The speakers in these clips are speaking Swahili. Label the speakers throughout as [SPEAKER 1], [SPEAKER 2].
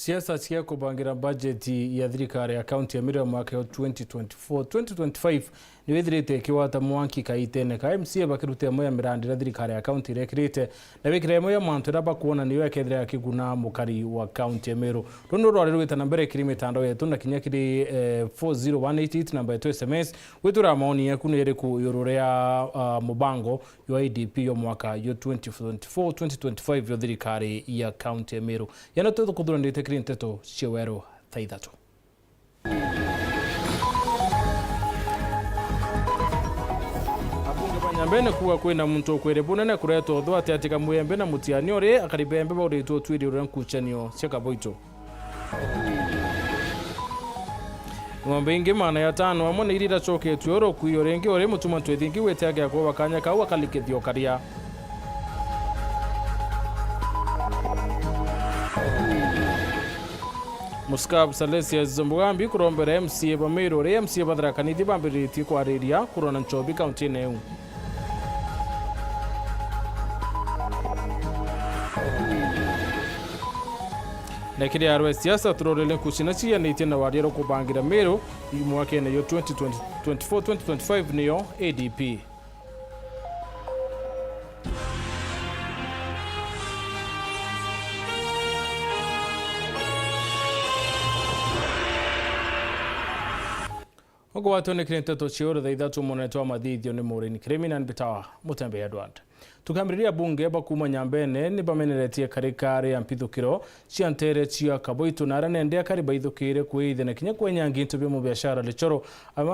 [SPEAKER 1] Siasa cia kubangira bajeti ya thirikari ya kaunti ya Meru mwaka 2024-2025 ni withirite kiwata mwanki kaitene ka MCA bakirute moya mirandira thirikari ya kaunti rekirite na wikire moya mantu raba kuona niyo yakethira ya kiguna mukari wa kaunti ya Meru. Runo rwari rwitana mbere kiri mitandao yetu na kinya kiri 40188 namba yetu SMS witura maoni yaku ni iriku yorore ya mubango yo IDP yo mwaka 2024-2025 yo thirikari ya kaunti ya Meru. Yana tuto kudura ndite kiri Nteto cia Weru Thaa Ithatu. Nyambene kuwa kwina muntu kwere bunene kureto thwa ati atika muyembe na mutiani ore akaribembe baurito twiri ure nkuchanio cia kaboito. Ng'ombe ingi mana ya tano amwe ni irira choketwe oro kuyo rengi ore mutuma twethingi wetega kwa wakanya ka wakalikithio karia. Muskab Salesia Zombugambi kurombera MCA ba Meru re MCA badrakanithi bambiriti kwariria kurona nchobi kaunti neu. Nekiri arwe siasa turorele kuchina chia nitie na wariero kubangira Meru mwaka yo 2024-2025 niyo ADP. Ogo watu ni Nteto chioro Thaa Ithatu monetwa mathithio ni Maureen Criminal bitawa MUTEMBEI Edward. Tukambiriria bunge bakuma Nyambene ni bameneretie karikare ya mpithukiro cia ntere cia kaboito na aranende akariba ithukire kuithene kinya kwenyangi into byo biashara lichoro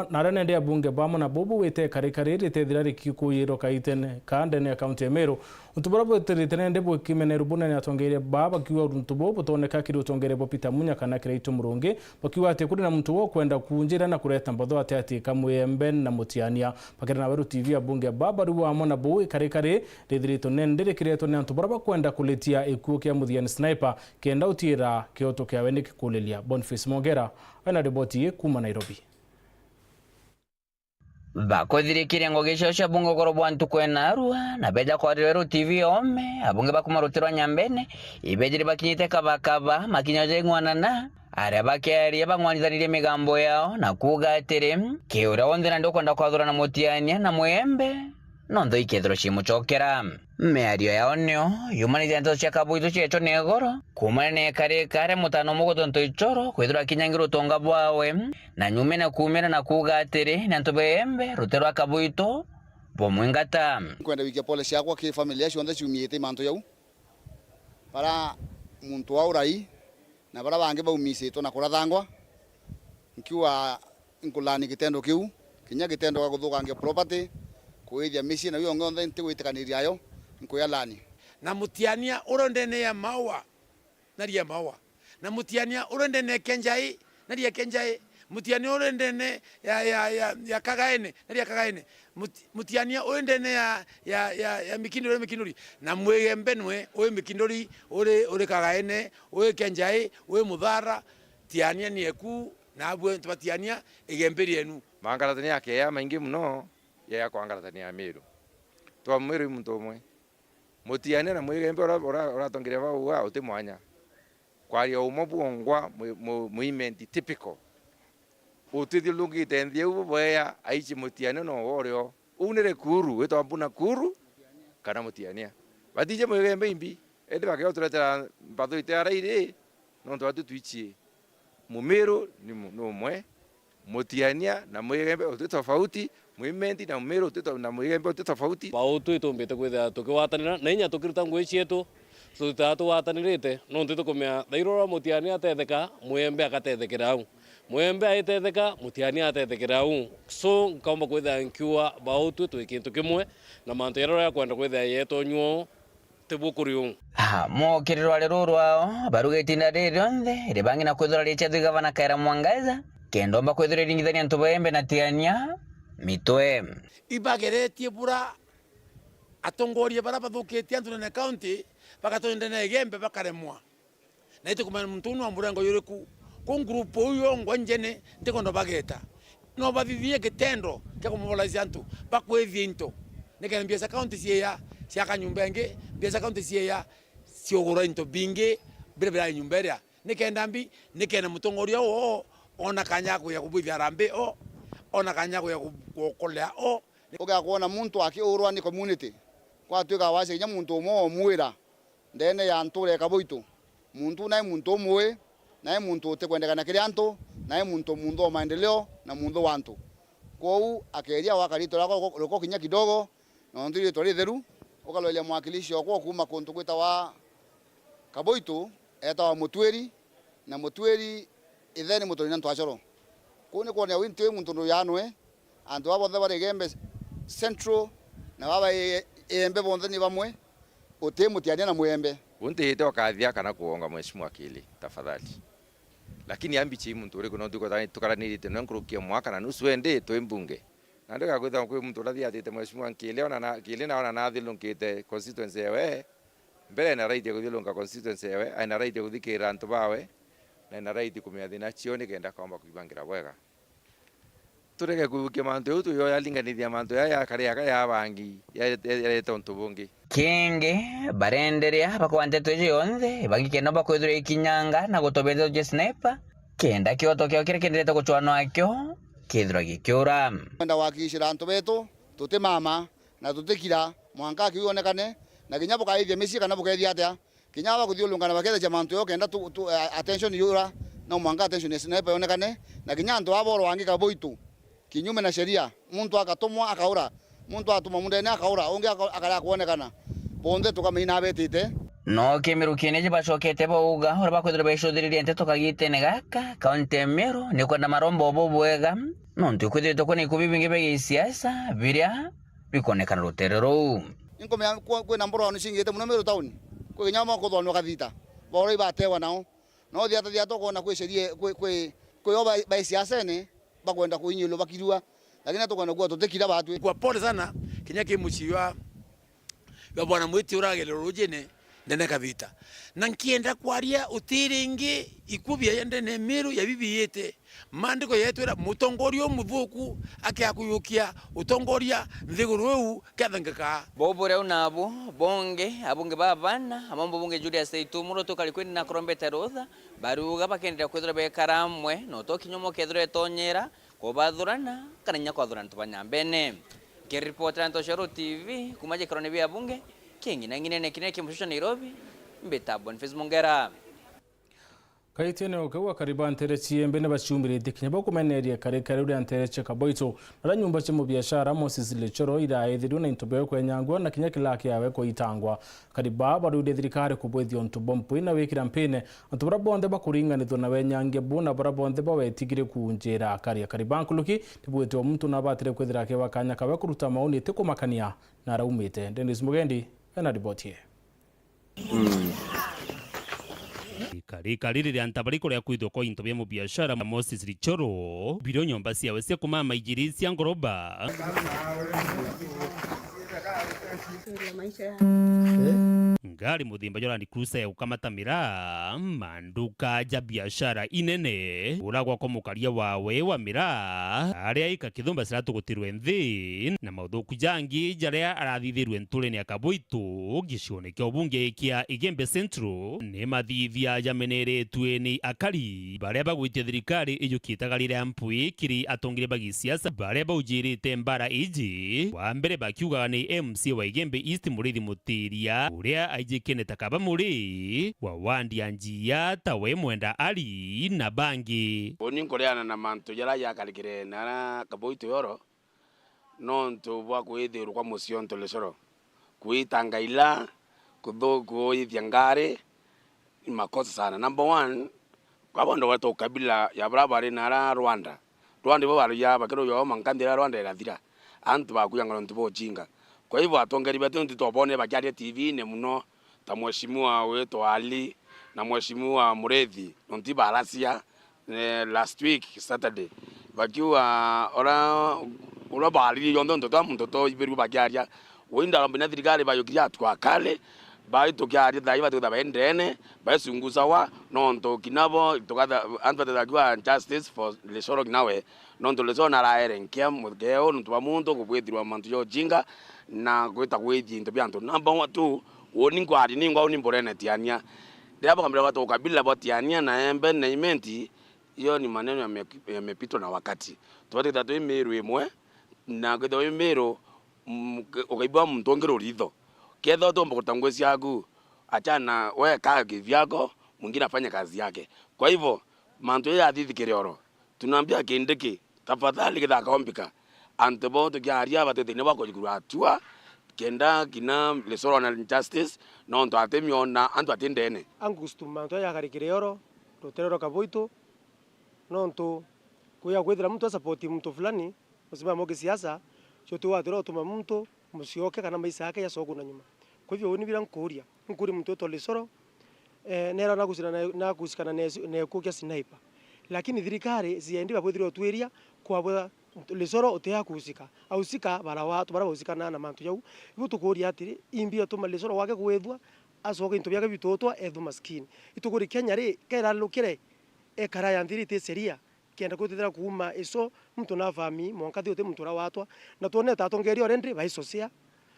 [SPEAKER 1] na aranende ya bunge bamo na bobu wete karikare ritethira rikikuyiro kaitene kandene akaunti ya Meru utuborabo teritrende bo kimene rubuna ni atongere baba kiwa untubo botoneka kiri utongere bo Peter Munya kana kiraitu murungi bakiwa ate kuri na muntu wo kwenda kunjira na kureta mbodho ate kamuyembe na mutiania pakira na Weru TV ya bunge baba ruwa amona bo karikare ridhirito nendere kireto ne antuboraba kwenda kuletia ikuo kia muthiani sniper kenda utira kioto kia wene kikulelia. Boniface Mongera ana riboti kuma Nairobi.
[SPEAKER 2] Bakothirikire ngogesho cia bunge korobwa ntukwena arua na beja kwa Weru TV ome abunge bakumarutirwa Nyambene ibejiri bakinyite kabakaba makinyaje ngwanana aria bakeri bangwanithanirie migambo yao na kuga atiri kiura wonthira ndo kwenda kwathura na mutiania na mwembe nondo ikethro cimuchokera meario yao nio yumanithia nteto cia kaboito ciecho ni goro kumana ne kare mutano mugotonto ichoro kwithira kinyangira utonga bwawe na nyume na kumira na kuga atiri na ntubembe rutero kaboito bomwengata
[SPEAKER 3] kwenda wikia pole ciakwa ki familia cionthe ciumiite manto yau para muntu wa urai na bara bange baumisitwo na kurathangwa nkiwa nkulani kitendo kiu kinya kitendo ga guthukangia property kuithia misi na yongo nthe ntigwitikaniria ayo nkuyalani
[SPEAKER 4] na mutiania urondene ya mawa na ria mawa na mutiania urondene kenjai na ria kenjai mutiania urondene ya kagaene na ria kagaene mutiania urondene ya mikindori na mwegembe nwe oe mikindori ore kagaene oe kenjai oe muthara tiania nieku na abwe ntatiania igemberi enu
[SPEAKER 5] mangaratania yake ya maingi muno ya kwangaratania ya Meru twa Meru muntu umwe mutiane na mwegembe oratongire baua uti mwanya kwaria umo buongwa movement typical utithio lungite nthie uboya aichi mutiane no worio unere kuru wetwa mbuna kuru kana mutiania batije mwegembe imbi ende bakyo turetera batho itara ire no ntwatu twichie Mumeru ni umwe mutiania na mwegembe uti tofauti movement na Meru uti na mwegembe uti tofauti
[SPEAKER 6] pautu itumbite kwithia tukiwatanira na inya tukiruta ngui cietu tutatu watanirite no ntito kumya thairora mutiania atetheka mwembe akatethekera au mwembe aitetheka mutiania atethekera au so nkaomba kwithia nkiwa bautu twikintu kimwe na mantu yarora ya kwenda kwithia yeto nyuo tibukuriu
[SPEAKER 2] mo kirirwa rurwa barugetinda rionthe ribangi na kwithira richa thigavana kaira mwangaza kendomba kwithira ringithania ntubembe na tiania mitwe
[SPEAKER 4] ibageretie bura atongorie bara bathukitie antu na county bakatonda na igembe bakaremwa na ite kuma muntu no amburango yoreku ku group uyo ngwanjene ndikondo bageta no bathithie kitendo kya kumubolaizia antu bakwethie into nekana biasa county cia kanyumbenge biasa county cia ciogora into bingi bire nyumberia nikendambi nikena mutongoria o ona kanyako ya kubithia rambe ona kanyako ya kukolea
[SPEAKER 3] uga kuona muntu akiurwa ni community kwa tuka wase nya muntu mo mwira ndene ya nture kaboito muntu na muntu mwe na muntu tekwendekana kirianto na muntu wa maendeleo na muntu wantu kou akeria wakarito lako kinya kidogo na ndiri tori theru ukalolia mwakilishi wako kuma kuntu kwita wa kaboito eta wa mutweri na mutweri itheni mutori na ntwachoro kuni kwa ya wintu muntu ndo yanwe antu abo thebare gembe central na baba embe bonde ni bamwe utemutiania na mwembe
[SPEAKER 5] unte wakathia kana kuonga mheshimiwa akili tafadhali lakini ambichi muntu uri kuno tukaranirite no nkurukia mwaka na nusu ende to mbunge na ndika kwitha kwi muntu urathia atite mheshimiwa akili ona na thilunkite constituency yewe mbere na right kuthilunga constituency yewe aina right kuthikira antu bawe na ina right kumia thina cio ni kenda kwamba kuibangira wega tureke kubukia mantu utu yo yalinganithia mantu ya karia ya bangi ya tonto bungi
[SPEAKER 2] kingi barenderia bakwantete yonthe bagikenda bakwithira ikinyanga na gutobetha je sniper kenda kioto kio kire kendete kuchwano akyo kithira gikiura
[SPEAKER 3] kwenda wakishira antu betu tuti mama na tutikira mwanka kionekane na kinyabo kaithia misi kana bukethia atia kinyaba kuthiulunga na baketha cha mantu yo kenda attention yura na mwanka attention sniper yonekane na kinyanto aboro wangika boitu kinyume na sheria muntu akatumwa akaura muntu atuma mundene akaura unge akara kuonekana bonde tukamina betite
[SPEAKER 2] no kemirukine je bacokete bauga ora bakwithira baicudhiririe Nteto kagitene gaka kaunti Meru ni kwenda marombo bobwega no ntukwithirite kone ikubibingi bege siasa biria bikonekana ruterero
[SPEAKER 3] inko me kwena mboro anu singite muno Meru town kwe nyama ko thonwa kathita boro ibatewa nao no thia to kona kwe sherie kwe oba ba siasa ne bakwenda kuinyilo bakirua lakini atokana kwa tutekira batu
[SPEAKER 4] kwa pole sana kinyake muchiwa ya bwana mwiti uragelo rujene ndene kavita na nkienda kwaria utiringi ikubia yende ne Meru ya bibi yete mandiko yetwera mutongorio muthuku akiakuyukia utongoria nthiguru kathangaka
[SPEAKER 2] bobore unabo bonge abunge babana amambo bonge Julius Ithatu tukali kwendi na krombeta rotha baruga bakendera kwithira bekaramwe no tokinyomo kethire tonyera kobathurana kana nya kwathurana tubanyambene kiripota Ntoshero TV kumaje krone bia bunge kingi na ngine nekine kimushusha Nairobi mbeta Boniface Mongera
[SPEAKER 1] kaitene okewa kariba ntere chiembe ne bachumbirite kinyabo kumeneria kare uri ntere cheka boito na nyumba che mu biashara Moses Lechoro ira ethiru na intobeo kwenyangwa na kinya kilaki yawe ko itangwa kariba barude thirikari kubwethio ntubompu ina wikira mpine antubara bonde bakuringanithwo na wenyange bona bara bonde bawetigire kunjera kariba nkuluki tibwetwo muntu na batire kwethira ke wakanya kawe kuruta mauni te kumakania na raumite Dennis Mugendi na ripoti
[SPEAKER 7] Kari riri antabari kuria kwithwo ko into bya mu biashara Moses Lechoro biro nyomba ciawe cia kumama igiri cia ngoroba ngari muthimba jorani cruiser ya ukamatamira manduka ja biashara inene uragwa ko mukaria wawe wa mira aria ikakithumba ciratugutirwe nthi na mauthuku jangi jaria arathithirwe ntuleni akaboitu gicione kya ubunge kia Igembe Central ni mathithia jameneretwe ni akari baria bagwitie thirikari ijukitagarire ampui kiri atongire bagisiasa baria baujirite mbara iji wa mbere bakiugaga ni MC wa Igembe East Murithi Mutiria uria aijikene takaba muri wa wandia njia tawe mwenda ali na bangi
[SPEAKER 8] oni nkoreana na manto yara yakarikire na kaboito yoro nonto bwa kwithiru kwa musio Ntolesoro kuitangaila kudhogo ithiangare makosa sana. Number 1 kwa bondo watu kabila ya barabara na Rwanda bo bari ya bakero yo mankandira Rwanda irathira antu bakuyanga ntubo jinga. Kwa hivyo atongeri betu ntitobone bakiaria TV ne muno ta mheshimiwa wetu Ali na mheshimiwa Murethi ntiba alasia last week Saturday bakiwa ora bari yondo ntoto iberu bakiaria winda lambina thirikari bayokiria twakale baito kiaria thai batu baendene basunguza wa nonto kinabo tokatha antata kwa justice for Lechoro nawe nonto Lechoro na raerenkia mugeo ntuba muntu kubwithirwa mantu yo jinga na gwita gwithi into byantu. Number 2 woni ngwari ningwa uni mborene tiania Hapo kama watu ukabila botiania na embe na imenti, hiyo ni maneno yamepitwa na wakati. Tuwate Ithatu Meru imwe na Ithatu Meru ukaibwa mtongero ritho. Ketho tombo kutangwezi yaku achana wewe kaa kivyako, mwingine afanye kazi yake. Kwa hivyo manto ya hadithi Kirioro tunaambia kindiki tafadhali kidaka ombika antebo to kiaria batete ne bako jikuratua kenda kina lesoro na justice no ndo atemiona antu atendene
[SPEAKER 9] angustu manto ya kari Kirioro roterero kaboito no ndo kuya kwethira mtu support mtu fulani usimama moke siasa choto watero tuma mtu musioke kana maisha yake ya soko na nyuma. Kwa hivyo ni bila nkuri mtu to lesoro nera na kusikana ne kukia sniper. Lakini thirikari ziendi babwithiro tweria kwa lesoro utea kusika ausika bara watu bara usikana na mantu yau ibu tukuria atiri imbia tuma lesoro wake kwethwa asoka into byake bitotwa ethu maskini itukuri Kenya ri kera lukire ekara ya ndiri te seria kenda kutithira kuuma iso mtu na fami monkathi uti mtu ra watwa na tuone tatongeri orendri baisocia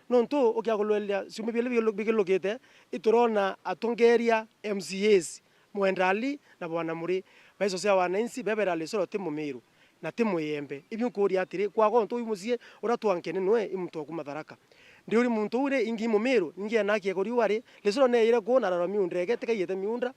[SPEAKER 9] no ntu ukiagulwelia simu bigilugite iturona atongeria MCAs mwendali na bwana muri baisocia wananchi bebera lesoro timu Meru na timu yembe ibyo kuria atiri kwago ntu imuzie uratwankene nwe imtu kumatharaka ndi uri muntu ure ingi mu Meru ngia nakie kuri wari lesoro ne ire kuona na miundrege tekayete miundra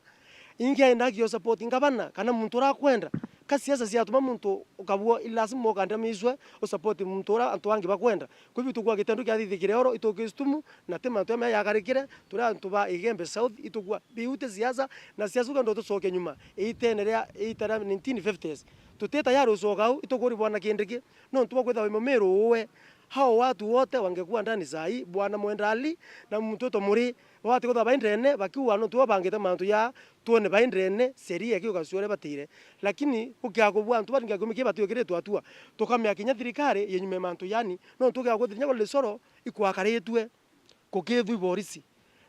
[SPEAKER 9] ingia endakio support ngabana kana muntu ra kwenda kasiasa siatuma muntu ukabua ilasimu okandamizwe o support muntu ra antu wangi bakwenda kubi tukwa gitendu kya thithi Kirioro itokistumu na tema tema ya karikire tura antu ba Igembe South itukwa biute siasa na siasa ndo tusoke nyuma itenerea 1950s tuteta yaro sokau itokori bwana kindiki no ntu bakwetha mu Meru uwe hao watu wote wangekuwa ndani sai bwana mwendali na mtoto muri watu kotha baindrene bakiwa no tuwa bangite mantu ya tuone baindrene seria kio kasuore batire lakini ukiakubwa antu baringa kumike batu yokiretu atua tukamya kinya thirikari yenyume mantu yani no tuga guthinya ko lesoro ikwakaretwe kokethu borisi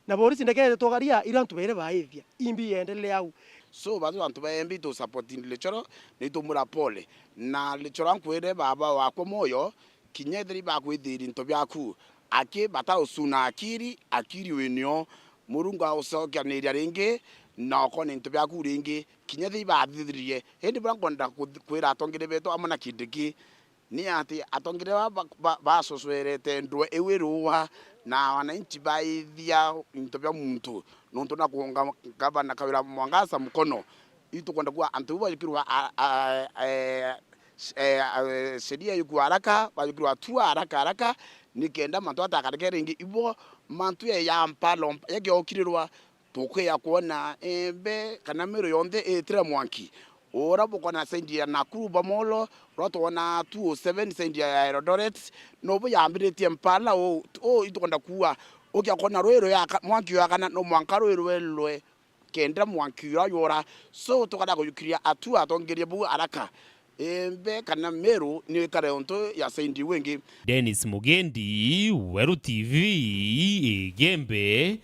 [SPEAKER 9] na borisi ndekere togaria ira antu bere baithia imbi endelea au
[SPEAKER 8] so bazu antu baembi to supporting lechoro ni to mura pole na lechoro ankwere baba wako moyo kinyethiri bakwithiri into byaku ake bata usuna akiri wenyo murunga usokia niria ringi na okone into byaku ringi kinyethiri bathithirie hindi brangonda kwira atongire beto amona kindiki ni ati atongire ba soswerete ndwe eweruwa na wananchi baithia into bya muntu nonto na kuonga gavana kawira mwangasa mkono itukwenda kwa antu bayikirwa sheria yuko haraka bayikirwa tu haraka nikenda mantu atakarekere ingi ibo mantu ya mpalo yake okirirwa tokwe ya kuona embe kana Meru yonde etre mwanki ora bokona sendia Nakuru bamolo roto wana 207 sendia Eldoret no bo yambiretie mpala o itukwenda kuwa okya kona roero ya mwanki ya kana no mwanka roero welwe kenda mwanki ya yora so tokada ko yukiria atu atongerie bu haraka embe kana Meru ni kareonto ya sendi wengi.
[SPEAKER 7] Dennis Mugendi, Weru TV, Igembe,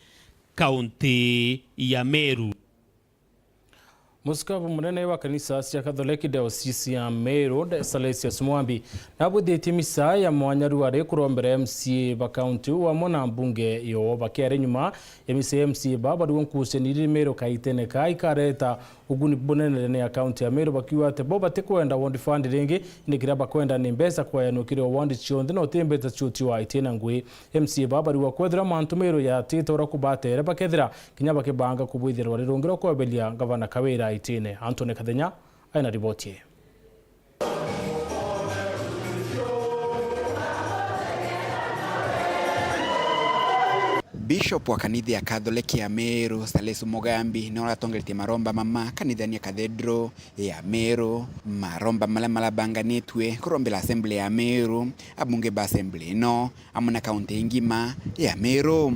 [SPEAKER 7] kaunti ya Meru.
[SPEAKER 1] Muskavu munene wa kanisa cia Katholiki Diocese ya Meru Salesius Mwambi nabuthitie misa ya mwanyaru ari kurombera MCA ba county wa mona mbunge yo bakere nyuma ya misa MCA baba nkuseniri Meru kaitene kai kareta uguni bunene ya county ya Meru bakiwa te boba te kwenda ward fund ringi nikira bakwenda ni mbesa kwa yanukire ward chionde no tembeta chuti wa itena ngwe MCA baba riwa kwethira mantu Meru ya Nteto rakubatera bakethira kinyaba kibanga kubwithirwa rirungiro kwa belia gavana Kawira itene Antone Kadenya aina ripoti.
[SPEAKER 10] Bishop wa kanitha ya Katholiki ya Meru Salesius Mugambi na oratongeretie maromba mama kanithani ya Cathedral ya Meru maromba mala banganitwe kurombela assembly ya Meru abunge ba assembly no amuna kaunti ngima ya Meru.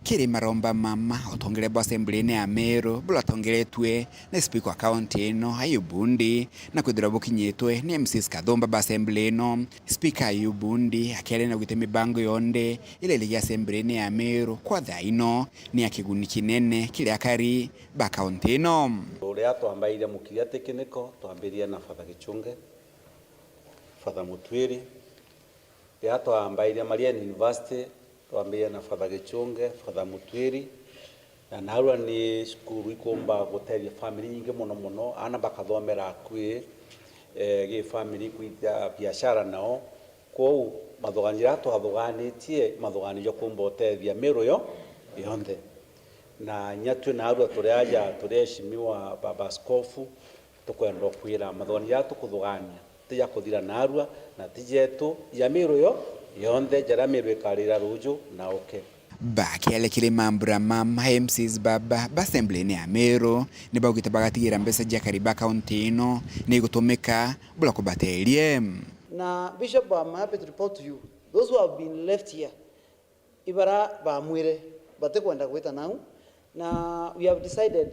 [SPEAKER 10] Kiri maromba mama otongere bo assembly ne ya Meru bula tongeretwe na speaker county no Ayubundi na kudira bokinyetwe ni MCs Kathomba ba assembly no speaker Ayubundi akere na gutemi bango yonde ile ile assembly ne ya Meru kwa thaino ni akiguni kinene kile akari ba county no
[SPEAKER 11] uria twambaire mukiria tekiniko twambiria na Father Gichunge Father Mutwiri ria twambaire Marian University twambaire na Father Gichunge, Father Mutwiri, na narua ni skuru ikomba guteria family nyingi muno ana bakathomera kwi gi family kwita biashara nao kou mathoganira twathoganitie mathoganio kumba utethia miro yo yonthe na nyatu na arua turiaja tureshimiwa baba askofu tukwenda kwira mathoganira tukuthogania tija kuthira na arua na tijetu ya miro yo yonthe jara miro ikarira ruju na oke
[SPEAKER 10] bakialekire mambura mama MCs baba basembly ya Meru ni bagita bagatigira mbesa ja kariba county ino ni gutumika bula kubaterie.
[SPEAKER 12] Na Bishop, I'm happy to report to you those who have been left here ibara ba mwire batakwenda kwita now na we have decided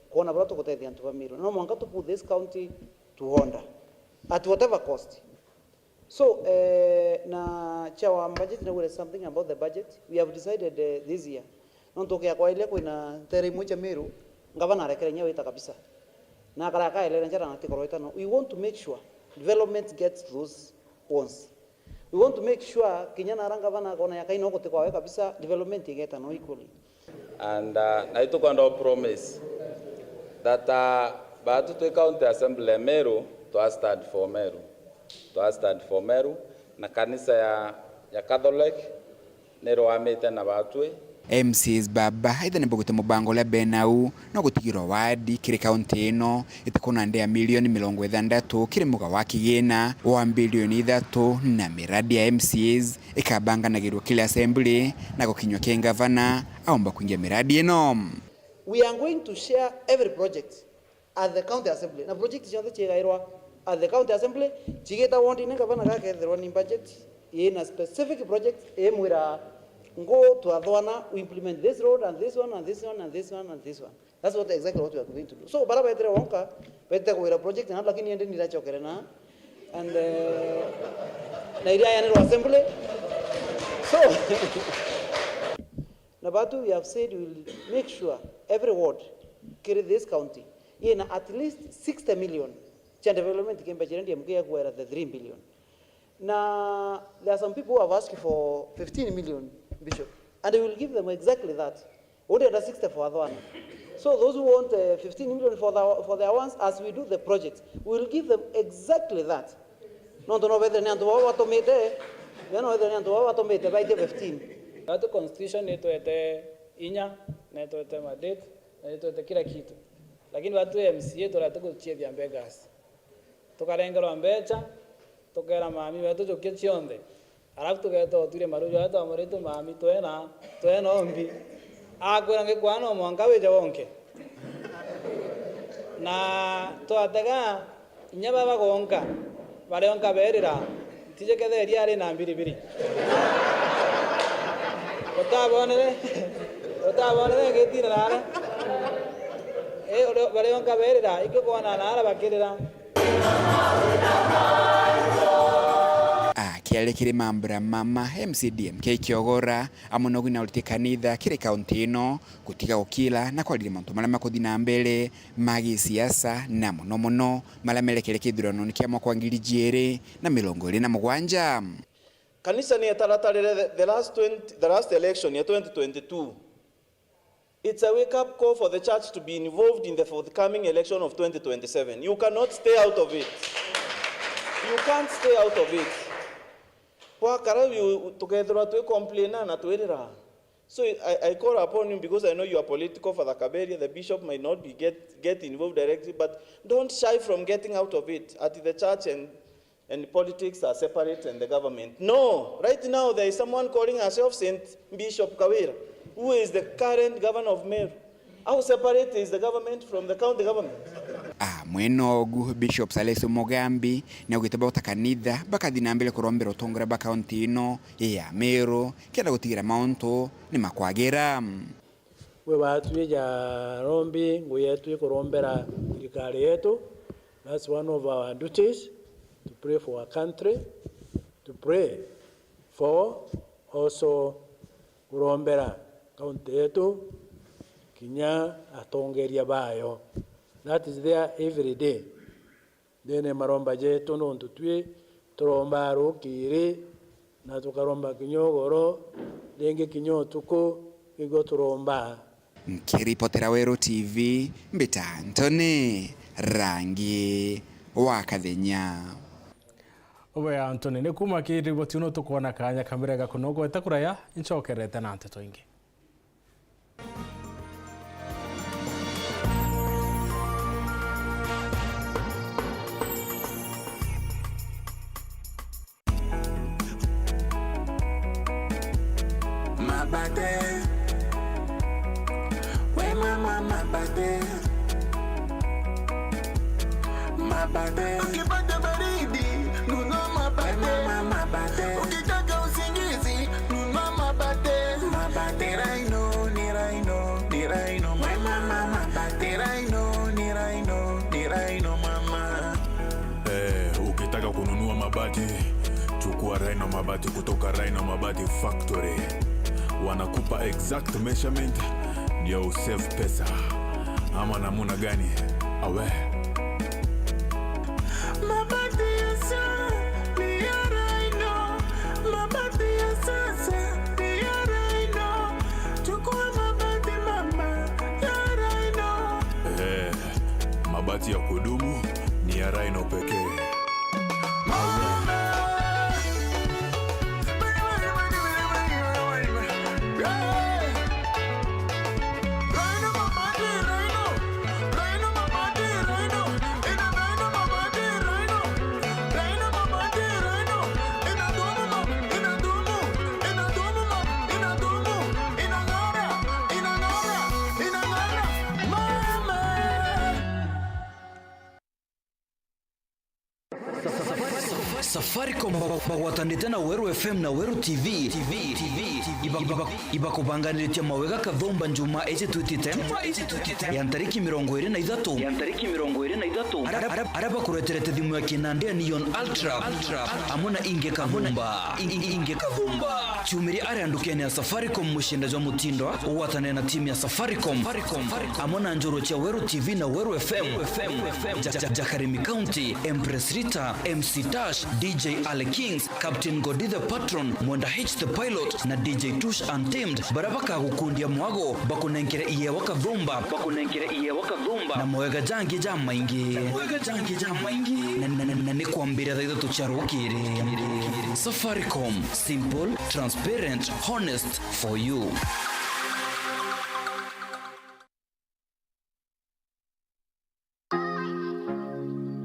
[SPEAKER 12] kuona bora tukotetea antu ba Meru no mwanga to put this county to Honda at whatever cost. So, na chawa budget na wele something about the budget. We have decided this year. Nontoke kwa ile kuna tere moja Meru ngavana rekere nyawe ita kabisa. Na karaka ile njara na tikoro ita no. We want to make sure development gets those ones. We want to make sure kinyana ranga vana kona ya kaino kote kwa kabisa development igeta no equally.
[SPEAKER 13] And na ito kwanda promise that batu to county assembly Meru to stand for Meru. To stand for Meru na kanisa ya Catholic nero amete na batwe
[SPEAKER 10] MCs baba aitha ni bogite mubango la benau no gutigiro wadi kire county ino itakona ndea milioni 60 kire muga wa kigina wa bilioni 3 na miradi ya MCs ikabanga na girwa kile assembly na gukinywa ke governor aomba kuingia miradi ino.
[SPEAKER 12] We are going to share every project at the county assembly na project jonde chigairwa at the county assembly chigeta wondi ne gavana ga ke the running budget in a specific project emwira go to adwana we implement this road and this one and this one and this one and this one. That's what exactly what we are going to do. So baraba etre wonka bete ko ira project na lakini ende ndira chokere na and na ira ya assembly. So Nabatu, we have said we will make sure every ward carry this county in at least 60 million development kembe chirendi mkia kwa the 3 billion. Now there are some people who have asked for 15 million, Bishop, and we will give them exactly that. Only the 60 for other one. So those who want 15 million for their ones, as we do the project, we will give them exactly that. Not to know whether they automate, you know whether they automate by the 15.
[SPEAKER 14] That constitution neto ete inya, neto ete mandate, neto ete kila kitu. Lakini watu MCA tunataka kuchia mbegas. Tukarengera mbecha tokera mami wetu jokie chionde alafu tugeto tire marujo hata amoreto mami toena ombi agora nge kwano mwanga weja wonke na to atega nyaba bagonka bare onka berira tije ketheri ari na mbiribiri otabonere getira nara bare onka berira ikokona nara bakirira
[SPEAKER 10] kialekire mambura mama MCDM kiogora amonogu na ulite kanitha kire county ino kutiga ukila na kwa mantu mala makuthina mbele magi siasa na mono mala melekere kithurano ni kia mwaka wa 2027.
[SPEAKER 15] Kanisa ni ataratarire the last election ya 2022. It's a wake-up call for the church to be involved in the forthcoming election of 2027. You cannot stay out of it. You can't stay out of it. Together to complain na to. So I call upon you because I know you are political for the Kaberia. The bishop might not be get involved directly, but don't shy from getting out of it. At the church and politics are separate and the government. No, right now there is someone calling herself Saint Bishop Kawira, who is the current governor of Meru. How separate is the government from the county government?
[SPEAKER 10] Mwenogu Bishop Saleso Mogambi na ugitaba utakanitha bakathina mbele kurombera utongora ba county ino ya Meru kenda gutigira mauntu ni makwagera.
[SPEAKER 14] We watu ya rombi nguyetu kurombera ikari yetu. That's one of our duties, to pray for our country, to pray for also kurombera county yetu kinya atongeria bayo. That is there every day. Then maromba je tono ntutwe toromba rokire na tukaromba kinyogoro denge kinyo tuko igo turomba.
[SPEAKER 10] Nkiripotera Weru TV mbita Antony rangi wa Kathenya.
[SPEAKER 1] Owe Antony ne kuma kiriboti uno tukona kanya kamirega kunogo etakuraya inchokerete na Nteto ingi.
[SPEAKER 16] Ukipata baridi nunua mabate, ukitaka usingizi nunua mabate. Ni Rhino, ni Rhino, ni Rhino mama, mabate. Ni Rhino mama.
[SPEAKER 17] Ukitaka kununua mabati chukua Rhino mabati kutoka Rhino Mabati Factory. Wanakupa exact measurement ndio usave pesa. Ama namuna gani? Awe
[SPEAKER 16] Mabati ya sasa ni ya Rhino, mabati ya sasa ni ya Rhino. Chukua mabati mama ya Rhino.
[SPEAKER 17] mabati ya kudumu ni ya Rhino pekee.
[SPEAKER 18] Safaricom bagwatandite na Weru FM na Weru TV ibakubanganirite mawega kathomba njuma ece twitite ya tariki 23 araba kureterete thimu ya kinande Neon Ultra amona inge kathomba chumiri ari andukene ya Safaricom mushinda jwa mutindo uwatane na timu ya Safaricom amona njoro cha Weru TV na Weru FM Jakarimi County Empress Rita MC Tash DJ Ale Kings, Captain Godi the Patron, Mwanda H the Pilot na DJ Tush Untamed barabaka kukundia mwago bakunenkere iye wakathomba na mwega jangi jama ingi na nikwambira thaitho tucharukire. Safaricom, simple, transparent, honest for you.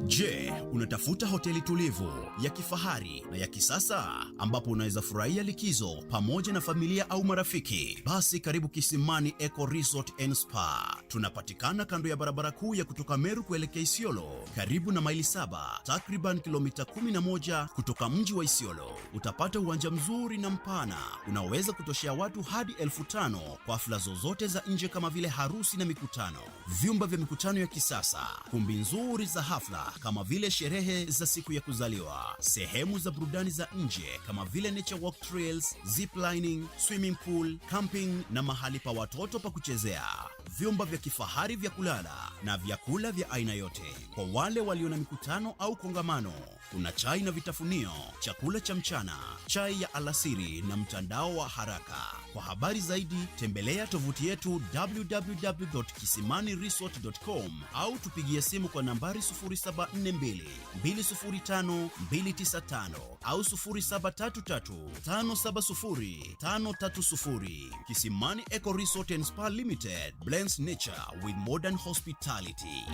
[SPEAKER 19] Je, unatafuta hoteli tulivu ya kifahari na ya kisasa ambapo unaweza furahia likizo pamoja na familia au marafiki? Basi karibu Kisimani Eco Resort and Spa. Tunapatikana kando ya barabara kuu ya kutoka Meru kuelekea Isiolo, karibu na maili 7, takriban kilomita 11 kutoka mji wa Isiolo. Utapata uwanja mzuri na mpana unaoweza kutoshea watu hadi 5,000 kwa hafla zozote za nje kama vile harusi na mikutano. Vyumba vya mikutano ya kisasa, kumbi nzuri za hafla kama vile sherehe za siku ya kuzaliwa, sehemu za burudani za nje kama vile nature walk trails, zip lining, swimming pool, camping na mahali pa watoto pa kuchezea. Vyumba vya kifahari vya kulala na vyakula vya aina yote. Kwa wale walio na mikutano au kongamano, kuna chai na vitafunio, chakula cha mchana, chai ya alasiri na mtandao wa haraka. Kwa habari zaidi, tembelea tovuti yetu www.kisimaniresort.com au tupigie simu kwa nambari 0742 205 295 au 0733 570 530. Kisimani Eco Resort and Spa Limited blends nature with modern hospitality.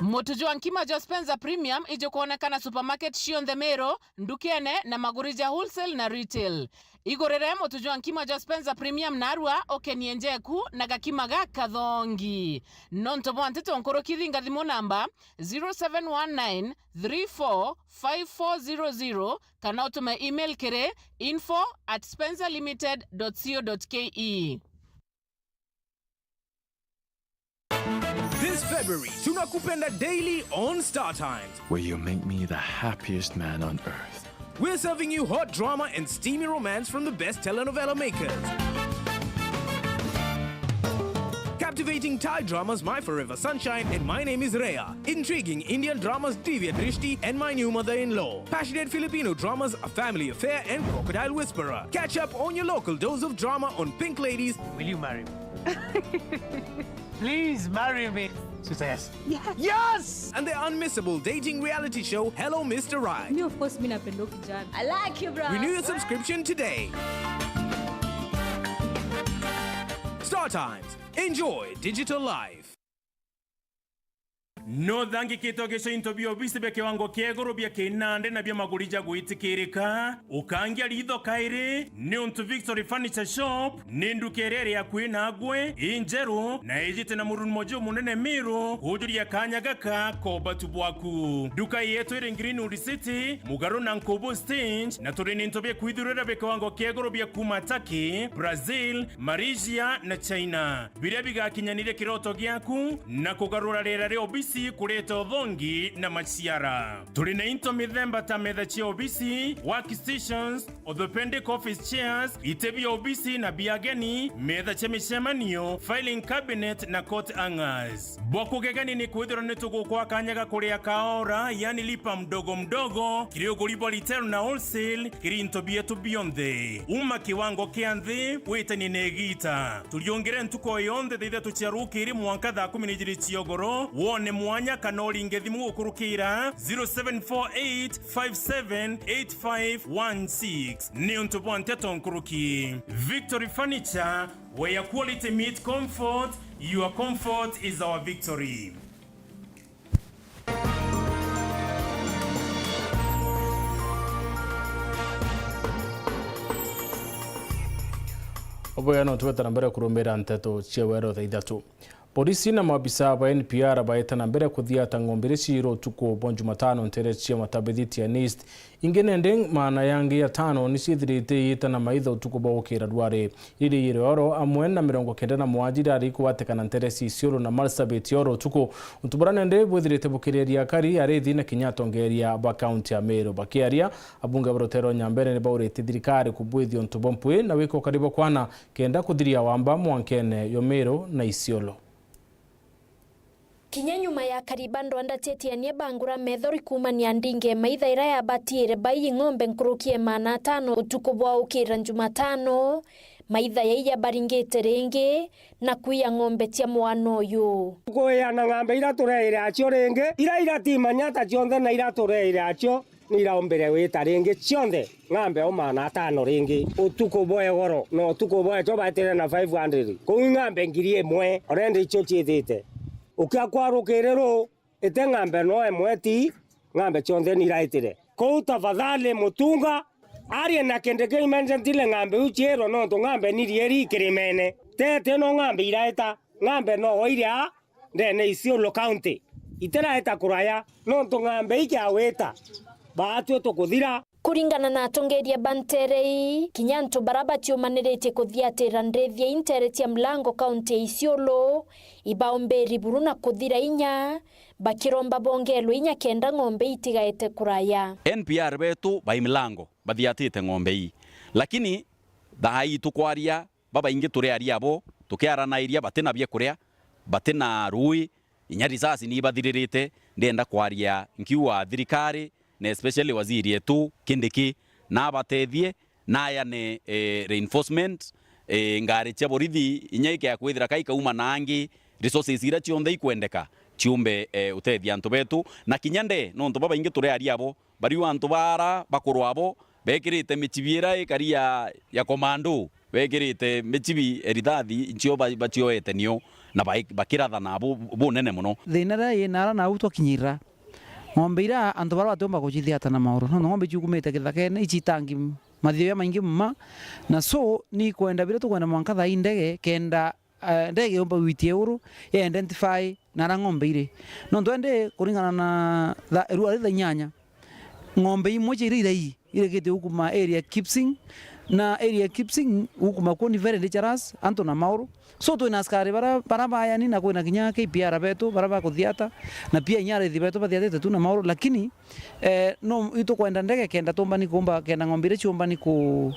[SPEAKER 20] Motujua nkima jo Spencer Premium ijo kuonekana supermarket Shion the Mero, Ndukene na Magurija wholesale na retail. Igorere motujua nkima jo Spencer Premium narua okenienjeku na gakimaga kathongi. Nontobo Nteto nkoro kithinga thimo namba 0719 345400 kana utume email kere info@spencerlimited.co.ke.
[SPEAKER 21] This February, tunakupenda daily on Star Times,
[SPEAKER 22] where you make me the happiest man on earth.
[SPEAKER 21] We're serving you hot drama and steamy romance from the best telenovela makers. Captivating Thai dramas My Forever Sunshine and My Name is Rhea. Intriguing Indian dramas Divya Drishti and My New Mother-in-Law. Passionate Filipino dramas A Family Affair and Crocodile Whisperer. Catch up on your local dose of drama on Pink Ladies.
[SPEAKER 23] Will you marry me? Please marry me. She says,
[SPEAKER 21] yes! Yes! And the unmissable dating reality show Hello Mr. Right.
[SPEAKER 24] Me, of course, me napenda kijana. I like you, bro.
[SPEAKER 21] Renew your subscription today. Star Times. Enjoy digital life.
[SPEAKER 25] No thangi kitogesho intobio bisi be kiwango kiegoro bya kinande na bya magurija guitikirika ukangia ritho kaire ni untu Victory Furniture Shop nindu kerere ya kwinagwe injeru na ejite na murun mojo munene miru hujuria kanya gaka ko batubwaku duka yetu ire Greenwood City mugaro na nkobo stage na turini intobia kuidurira be kiwango kiegoro bya kumataki Brazil Malaysia na China biria biga kinyanire kiroto gyaku na kugarura rera reo bisi kuleta odhongi na machiara. Tulina into mithemba ta metha chia obisi, workstations, orthopedic office chairs, itebi obisi na biageni, metha chia mishemanio, filing cabinet na coat hangers. Boku gegani ni kuidhura netugu kwa kanyaga kurea kaora, yani lipa mdogo mdogo, kilio gulibo retail na wholesale, kiri into bietu beyonde. Uma kiwango kiandhi, wita ni negita. Tuliongere ntuko yonde dhida tuchiaruki iri muanka dha 10 chiogoro, wone mwanya kanoli ngedhimu ukurukira 0748578516 ni untupo Nteto nkuruki. Victory Furniture, where quality meet comfort, your comfort is our victory.
[SPEAKER 1] Oboyano tuweta mbere kurumira Nteto cia Weru thaa 3. Polisi na maabisa ba NPR baetana mbere kuthiata ng'ombe ciro tuko bon Jumatano ntere cia matabithiti ya Nist ingenende maana yangi ya tano nicithirite yitana maitho tuko bokira dware iri yoro amwe na 97 ari kuwatekana ntere ciro na Marsabit yoro tuko utuburanende bwithirite bukireria kari arethi na kinyatongeria ba county ya Meru bakiaria abunga borotero nyambere ne baurite thirikari kubwithio ntubompwe na wiko karibo kwana kenda kuthiria wamba mwankene yo Meru na Isiolo.
[SPEAKER 26] Kinya nyuma ya karibando andatete anie bangura methori kuma ni andinge maithaira ya batire bai ng'ombe nkurukie mana 5 utuko bwa ukira Jumatano maitha ya iya baringete renge na kuya ng'ombe tia mwano yu
[SPEAKER 9] kuya na ng'ombe ira tureire acio renge ira timanya ta cionthe na ira tureire acio ni iraombere wita renge cionthe ng'ombe o mana 5 renge utuko bwa goro no utuko bwa cho batire na 500 ku ng'ombe 1000 orende icio chiethite ukia kwarukiriro ite ng'ombe no emwe ti ng'ombe cionthe ni iraitire ko tafadhali mutunga ari na kende ke emergency le ng'ombe uchiero no to ng'ombe ni rieri kirimene tete no ng'ombe iraita ng'ombe no oiria ndene Isiolo county iteraita kuraya no to ng'ombe ikiaweta baatwe to kuthira
[SPEAKER 26] kuringana na atongeria banterei kinyanto barabati umanirete kuthiatira ndethia intereti ya mlango county ya Isiolo ibaomberi buruna kuthira inya bakiromba bongelo inya kenda ng'ombe itigaete kuraya.
[SPEAKER 27] NPR betu bai milango bathiatite ng'ombe hii lakini thai tukwaria baba ingi turearia abo tukiarana iria batena bye kuria batena rui inya risasi ni bathiririte ndenda kwaria nkiwa thirikari na especially waziri yetu Kindiki na batethie na ya ne reinforcement ngari cia borithi inya ike akwithira kai kauma nangi resources ira cionthe ikwendeka ciumbe utethia antu betu na kinyande no ntu baba ingi turearia abo bari antu bara bakurwa abo bekirite michibiera ikaria ya komando bekirite michibi erithathi incio bacioete nio na bakiratha na abo bunene muno
[SPEAKER 28] thinara inara na uto kinyira ng'ombe ira antu bara batomba kuchithiata na mauro no ng'ombe ciukumite githakene ichitangi mathioya maingi mma na so ni kwenda bire tukwenda mwanka tha indege kenda ndege yomba witie uru ya identify na ng'ombe ire no twende kuringana na ruari tha nyanya ng'ombe imwe ire ire gite ukuma area Kipsing na area Kipsing huku makoni very dangerous anto na mauro so tu inaskari baraba yani na kuna kinya KPR betu baraba kuthiata na pia nyare thibetu bathiate tu na mauro lakini no ito kwenda ndege kenda tomba ni kumba kenda ngombire chumba ni ku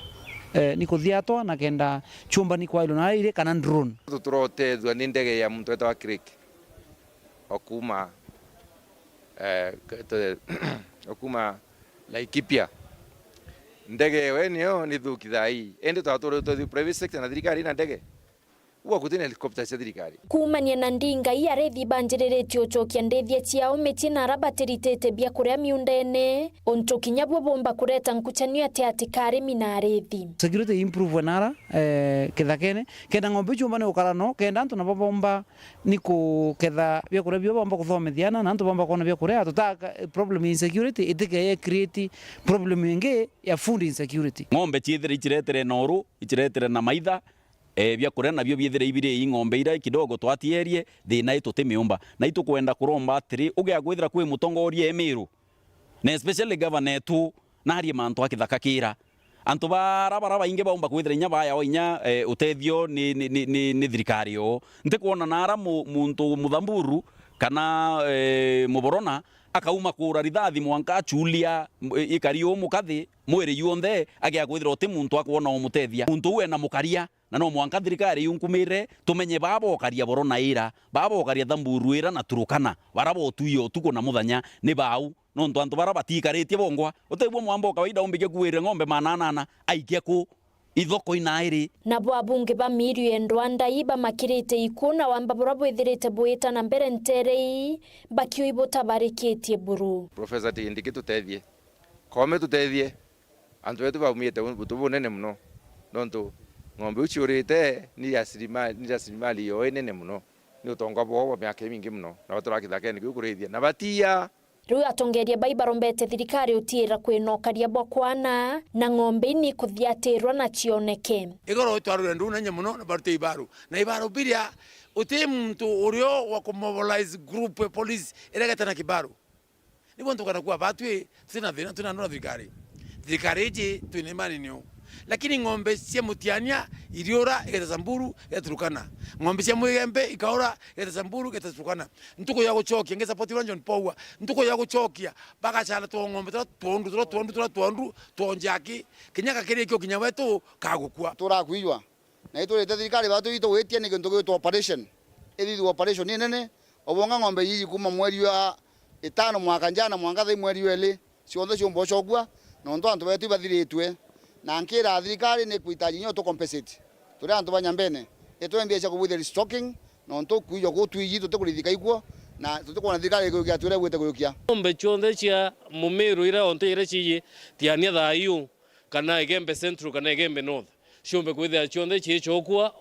[SPEAKER 28] niko thiatwa na kenda chumba ni kwa ilo na ile kana drone
[SPEAKER 2] tutrote thwa ni ndege ya Nteto wa creek okuma okuma Laikipia ndege wenio ni thukithai ende twatoro to private sector na thirikari na ndege uwa kutina helicopter cia thirikari
[SPEAKER 26] kumania na ndinga iarethi banjiriretio chokia ndethia ciao metina rabateritete bia kuria miundene onto kinyabwo bomba kureta nkuchanio ati kare minarethi
[SPEAKER 28] security improve nara kethakene kenda ngombe chumba ne ukarano kenda antu na bomba niko ketha bia kuria bia bomba kuthomethana na antu bomba kona bia kuria tutaka problem insecurity itike create problem inge ya food insecurity
[SPEAKER 27] ngombe chithire ichiretere noru ichiretere na maitha bia kuria nabio biethire ibire ngombe ira kidogo twatierie thina itutimiumba na itukwenda kuromba atiri ugia gwithira kwi mutongoria Emiru na especially governor tu nari mantu akithaka kira antu barabara inge baumba gwithira nya baya o inya utethio ni thirikari yo ntikuona nara muntu muthamburu kana muborona akauma kura rithathi mwanka chulia ikario mukathi mwiri yuonthe agia gwithira uti muntu akwona umutethia muntu we na mukaria na no mwanka thirikari yunkumire tumenye babokaria borona ira babokaria thamburu ira na turukana barabo tuyo tuko na muthanya ni bau no ntu antu baraba tikaritie bongwa utegwo mwambo kawaida umbige kuire ngombe manana aikia ku ithoko inairi
[SPEAKER 26] na bwabunge ba miru endwanda iba makirite ikuna wamba burabo ithirite buita na mbere nterei bakio ibota barikitie buru
[SPEAKER 2] Professor Tindiki tutethie kome tutethie antu wetu baumite butubunene muno nontu ngombe uchiurite ni asilimali yo nene muno ni utonga bwo miaka mingi muno na watu rakithake ni kukurithia na batia
[SPEAKER 26] riu atongeria baibarombete thirikari utira kwinokaria bokwana na ngombe ni kuthiatirwa na chioneke
[SPEAKER 3] igoro twarure ndu nanye muno na barute ibaru na ibaru biria uti muntu urio wa kumobilize group police iregeta na kibaru ni bonto kana kwa batwe sina thina tunanora thirikari iji twine mani nio lakini ngombe cia mutiania iriora igeta Samburu igaturukana ngombe cia Mugembe ikaora igeta Samburu igaturukana ntuko ya guchokia ngesa poti John Power ntuko ya guchokia bagachala to ngombe tondu tonjaki kinyaka kiri kyo kinya wetu kagukua
[SPEAKER 4] turakuijwa na iturite thirikari batu itu wetie ni kintu gitwa operation iri operation ni nene obonga ngombe yiji kuma mweri wa 5 mwaka njana mwanga thai mweri weli cionthe cio mbocogua no ndo antu betu bathiritwe na nkira thirikari ni kuitaji nyo to compensate turi antu banyambene etwembia cha kubwithia restocking no ndo kuijo gutwiji tutekurithika iguo na tutikona thirikari kugia twire gwite kugia
[SPEAKER 5] ngombe cionthe cia Mumiru ira onte ira ciji tiania Thaa kana Igembe Central kana Igembe North ciombe kwithia cionthe ciicokua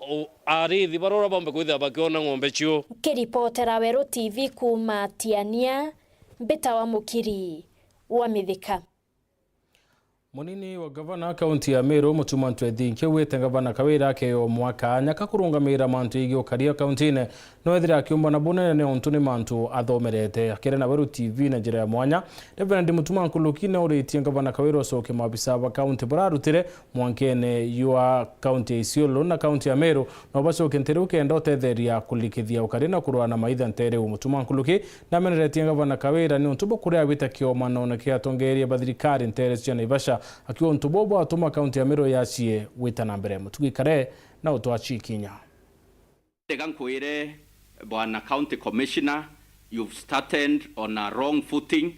[SPEAKER 5] arithi barora bombe kwithia bakiona ngombe cio
[SPEAKER 26] kiripotera Weru TV kuma Tiania Mbita wa Mukiri wa Mithika
[SPEAKER 1] Munini wa gavana kaunti ya Meru Mutuma Ntwethi nkiwite gavana kawira ke o mwaka nyaka kurungamira mantu igio karia kauntine no ethira akiumba na bunene ne ontuni mantu athomerete akire na Weru TV na njira ya mwanya Reverend Mutuma Nkulukine uritie gavana kawira soke mabisa wa kaunti burarutire mwankene yua kaunti ya Isiolo na kaunti ya Meru no bacoke nteruke endotetheria kulikithia ukarina kurwa na maitha ntere Mutuma Nkuluki na meneretie gavana kawira ni ontubo kuria wita kioma na oneke atongeria bathirikari ntere cia Naivasha akiwa ntubobo atuma kaunti ya Meru yachie wita na mbere mutugikare na utwachi kinya
[SPEAKER 27] tegankwire bwana county commissioner you've started on a wrong footing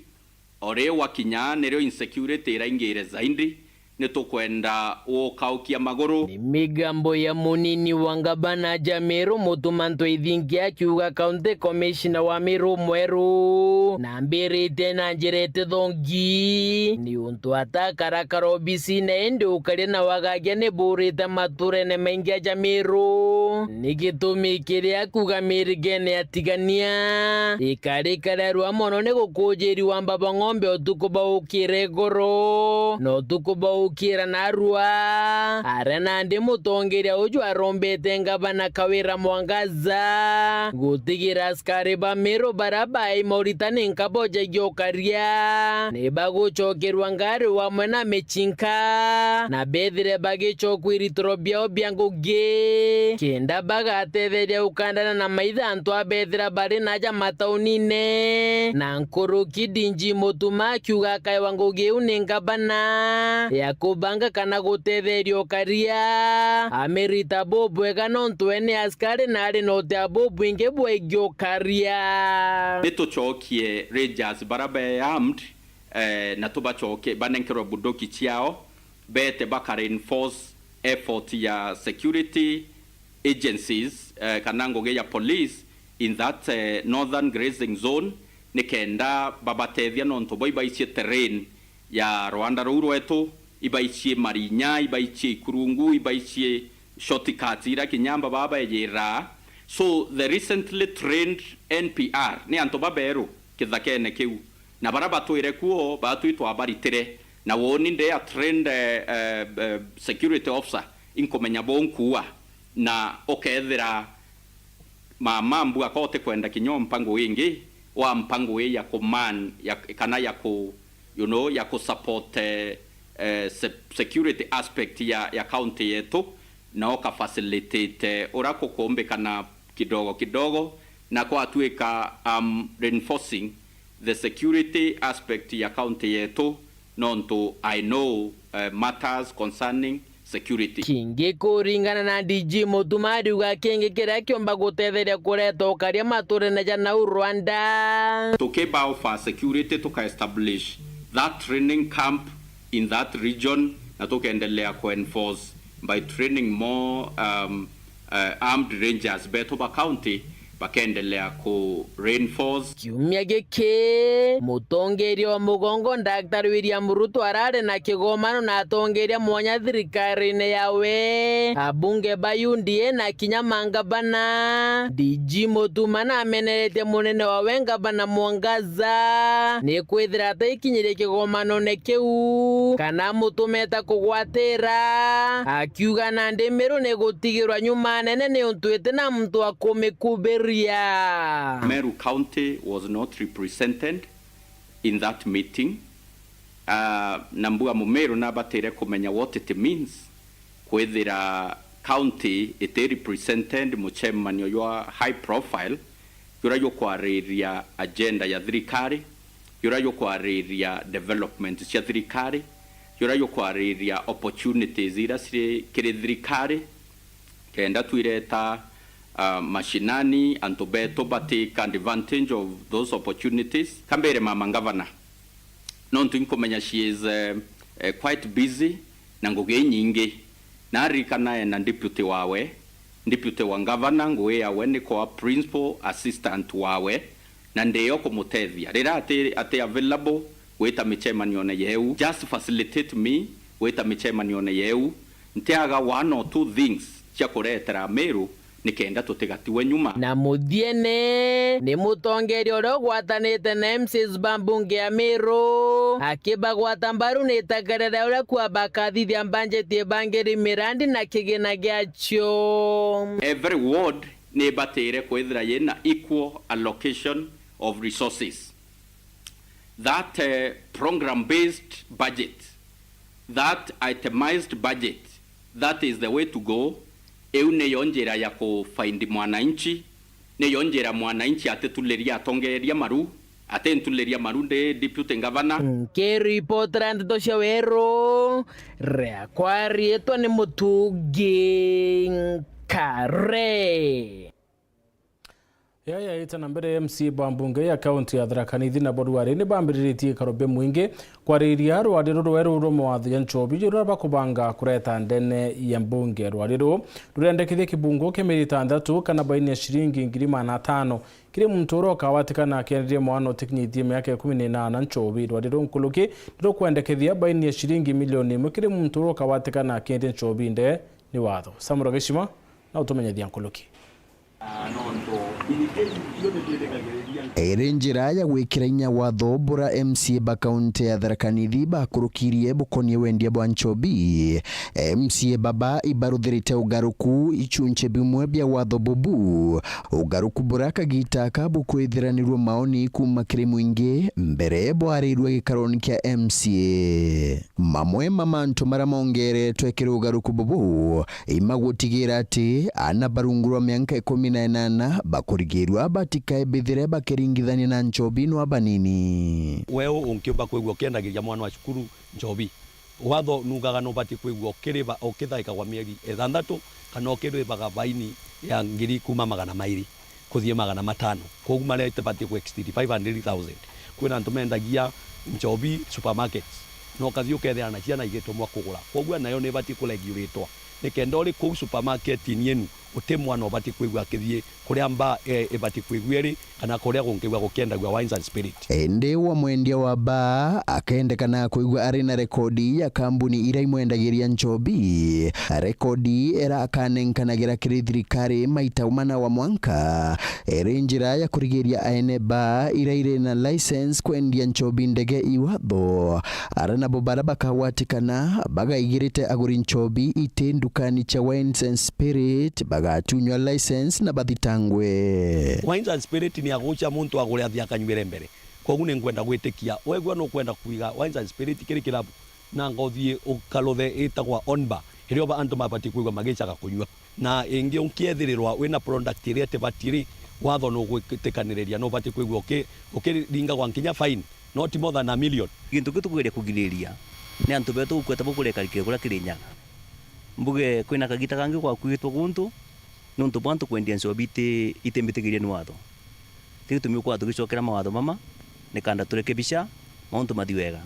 [SPEAKER 27] ore wakinya neryo insecurity iraingire zaindi nitukwenda ukaukia maguru
[SPEAKER 6] ni migambo ya munini wa gavana ja Meru Mutuma Ntwethi akiuga county commissioner wa Meru mweru na mbirite na njirete thongi ni untu atakarakara obisi na ende ukaria na wagagia ne burite mature ne mengia ja Meru nigitumi kiria kugamirigene atigania ikarikara rwa mono ne gukujiri wa mbaba ng'ombe otukubawukire goro no tukubawukira narua arena ndi mutongeria uju arombete ngabana kawira Mwangaza gutigira askari ba Meru barabai Mauritania nkaboja gyokaria ne bagucokerwa ngari wa mwana mechinka na bethire bagicokwiritrwo byao byanguge kenda bagatetheria ukandana na maitha antu abethira bari naja mataunine na nkuru kidinji mutuma kiuga kai wanguge unengabana ya kubanga kana gutetherio karia amerita bobwega nontwene askari nari note abobwinge bwegyokaria
[SPEAKER 27] nitucokie Rangers barabe armed na tubacoke banenkero budoki ciao bete baka reinforce effort ya security agencies kanangoge ya police in that northern grazing zone nikenda babatethia nonto boibaicie terrain ya Rwanda rurwetu ibaicie Marinya ibaicie Kurungu ibaicie shortcuts ira kinyamba baba yera. So the recently trained NPR ni anto baberu kithakene kiu na bara batwire kuo batwitwa abaritere na woni nde a trained security officer inkomenya bonkuwa na okethira mamambu akote kwenda kinyo mpango wingi wa mpango ya command ya kana ya ku ya ku support security aspect ya county yetu na oka facilitate orako kombe kana kidogo na kwa tueka reinforcing the security aspect ya county yetu nonto I know matters concerning security
[SPEAKER 6] kinge kuringana na DG Mutumari wa kenge kira kiomba gutetheria kureto karia mature na jana Rwanda
[SPEAKER 27] to keep out for security to establish that training camp in that region na tukaendelea ku enforce by training more armed rangers Betoba County bakaendelea ku reinforce
[SPEAKER 6] kiumia gike mutongeria wa mugongo Dr. William Ruto arare na kigomano na atongeria mwanya thirikari-ini yawe abunge bayundie na kinyamanga bana DG Mutumana amenerete munene wa wenga bana Mwangaza ni kwithira ataikinyire kigomano ne kiu kana mutumeta kugwatira akiuga na Meru ne gutigirwa nyuma nene ni untwite na mtu akomekuberia.
[SPEAKER 27] Meru County was not represented in that meeting. Nambua Mumeru na batere kumenya what it means kwethira county it represented muchairman yo high profile yura yo kwariria agenda ya thirikari yura yo kwariria development ya thirikari yura yo kwariria opportunities ira sire kire thirikari kenda tuireta mashinani antobeto take advantage of those opportunities kambere mama governor nonto inkomenya she is quite busy na nguge nyingi na rikana na deputy wawe deputy wa governor ngoe yawe ni kwa principal assistant wawe na ndeyo kumutethia rira ate available weta michairman yone yeu just facilitate me weta michairman yone yeu ntiaga one or two things cia kuretera Meru nikenda tutigatiwe nyuma
[SPEAKER 6] na muthiene ni mutongeria ro gwatanite na MCs bambunge ya Meru akiba gwatambaru ni tagarera ura kwa bakathithia banjeti bangeri mirandi na kigina giacho
[SPEAKER 27] every ward ni batire kwithira yena equal allocation of resources that program based budget that itemized budget that is the way to go. Eune yonjera ya kufaindi mwananchi ne yonjera mwananchi atetuleria atongeria maru atentuleria maru de deputy governor
[SPEAKER 6] ke report Nteto cia Weru rea kwari eto ni mutugi kare
[SPEAKER 1] yaya ita na mbere MC bambunge ya county ya Thaa Nithi na Boruari ni bambiritie karobe mwingi kwariria rwariro rweru rumo wa Nchobi jura bakubanga kureta ndene ya mbunge rwariro rurendekithie kibungo kemerita Ithatu kana baini ya shilingi 5,000 kiri mtoro kawatikana kendia mwana tekniti miaka 18 Nchobi rwariro nkuluki ndiro kwendekithia baini ya shilingi milioni 1 kiri mtoro kawatikana kendia Nchobi nde ni watho Samura Gishima na utumenyethia nkuluki.
[SPEAKER 7] Ere njira ya gwikira inya watho bura MCA ba kaunti ya Tharaka Nithi bakurukirie bukonie wendia bwa nchobi. MCA baba ibaruthirite ugaruku ichunche bimwe bya watho bubu. Ugaruku bura kagita kabukwithiranirwo maoni kuma kiri mwingi mbere bwarirwe gikaroni kia MCA. Mamwe mamantu maramongere twekere ugaruku bubu imagutigira ati ana barungurwa mianka 18 bakurigirwa batikae bithire bakiringithania na nchobi no abanini.
[SPEAKER 27] Weo unkiumba kwigwo kiendagiria mwana wa cukuru nchobi watho nugaga no bati kwigwo kiriba okithaika kwa mieri 6 kana okiribaga baini ya ngiri kuma 200 kuthie 500 kogu mare tabati ku 500,000 kwina ntumendagia nchobi supermarkets no kathio kethera na ciana igetomwa kugura kogu nayo ne bati kulegiuritwa nikendori ku supermarket nienu utemwa no bati kwigwa kithie kuria mba bati kwigweri kana kuria gungigwa gukiendagwa wines and spirit.
[SPEAKER 7] Ende wa mwendia wa ba akendekana kuigwa ari na rekodi ya kambuni ira imwendagiria nchobi. Rekodi era akanenkanagira kiri thirikari maita umana wa mwanka. Ere njira ya kurigiria aene ba ira ire na license kwendia nchobi ndege iwatho. Arana bobara bakawatikana baga igirite aguri nchobi ite ndukani cha wines and spirit bagatunywa license na bathitangwe.
[SPEAKER 27] Wines and spirit ni agucha muntu agure athia kanywire mbere kogu ne ngwenda gwitikia wegwa no kwenda kuiga wines and spirit kiri kilabu na ngothie ukalothe itagwa onba irio ba antu mabati kuigwa magicaga kunywa na ingi unkiethirirwa wina product iria tebatiri watho no gwitikaniriria no bati kuigwa ukiringa kwa nkinya fine not more than $1 million.
[SPEAKER 8] Gintu gitugeria kugiriria ni antu betu gukweta bukure karikire kura kirinyaga mbuge kwina kagita kangi kwa kwitwa guntu nuntu bantu kwendia nsobite itembitigiria ni watho titumi kwa tugicokera mawatho mama nikanda tureke bisha mauntu mathiwega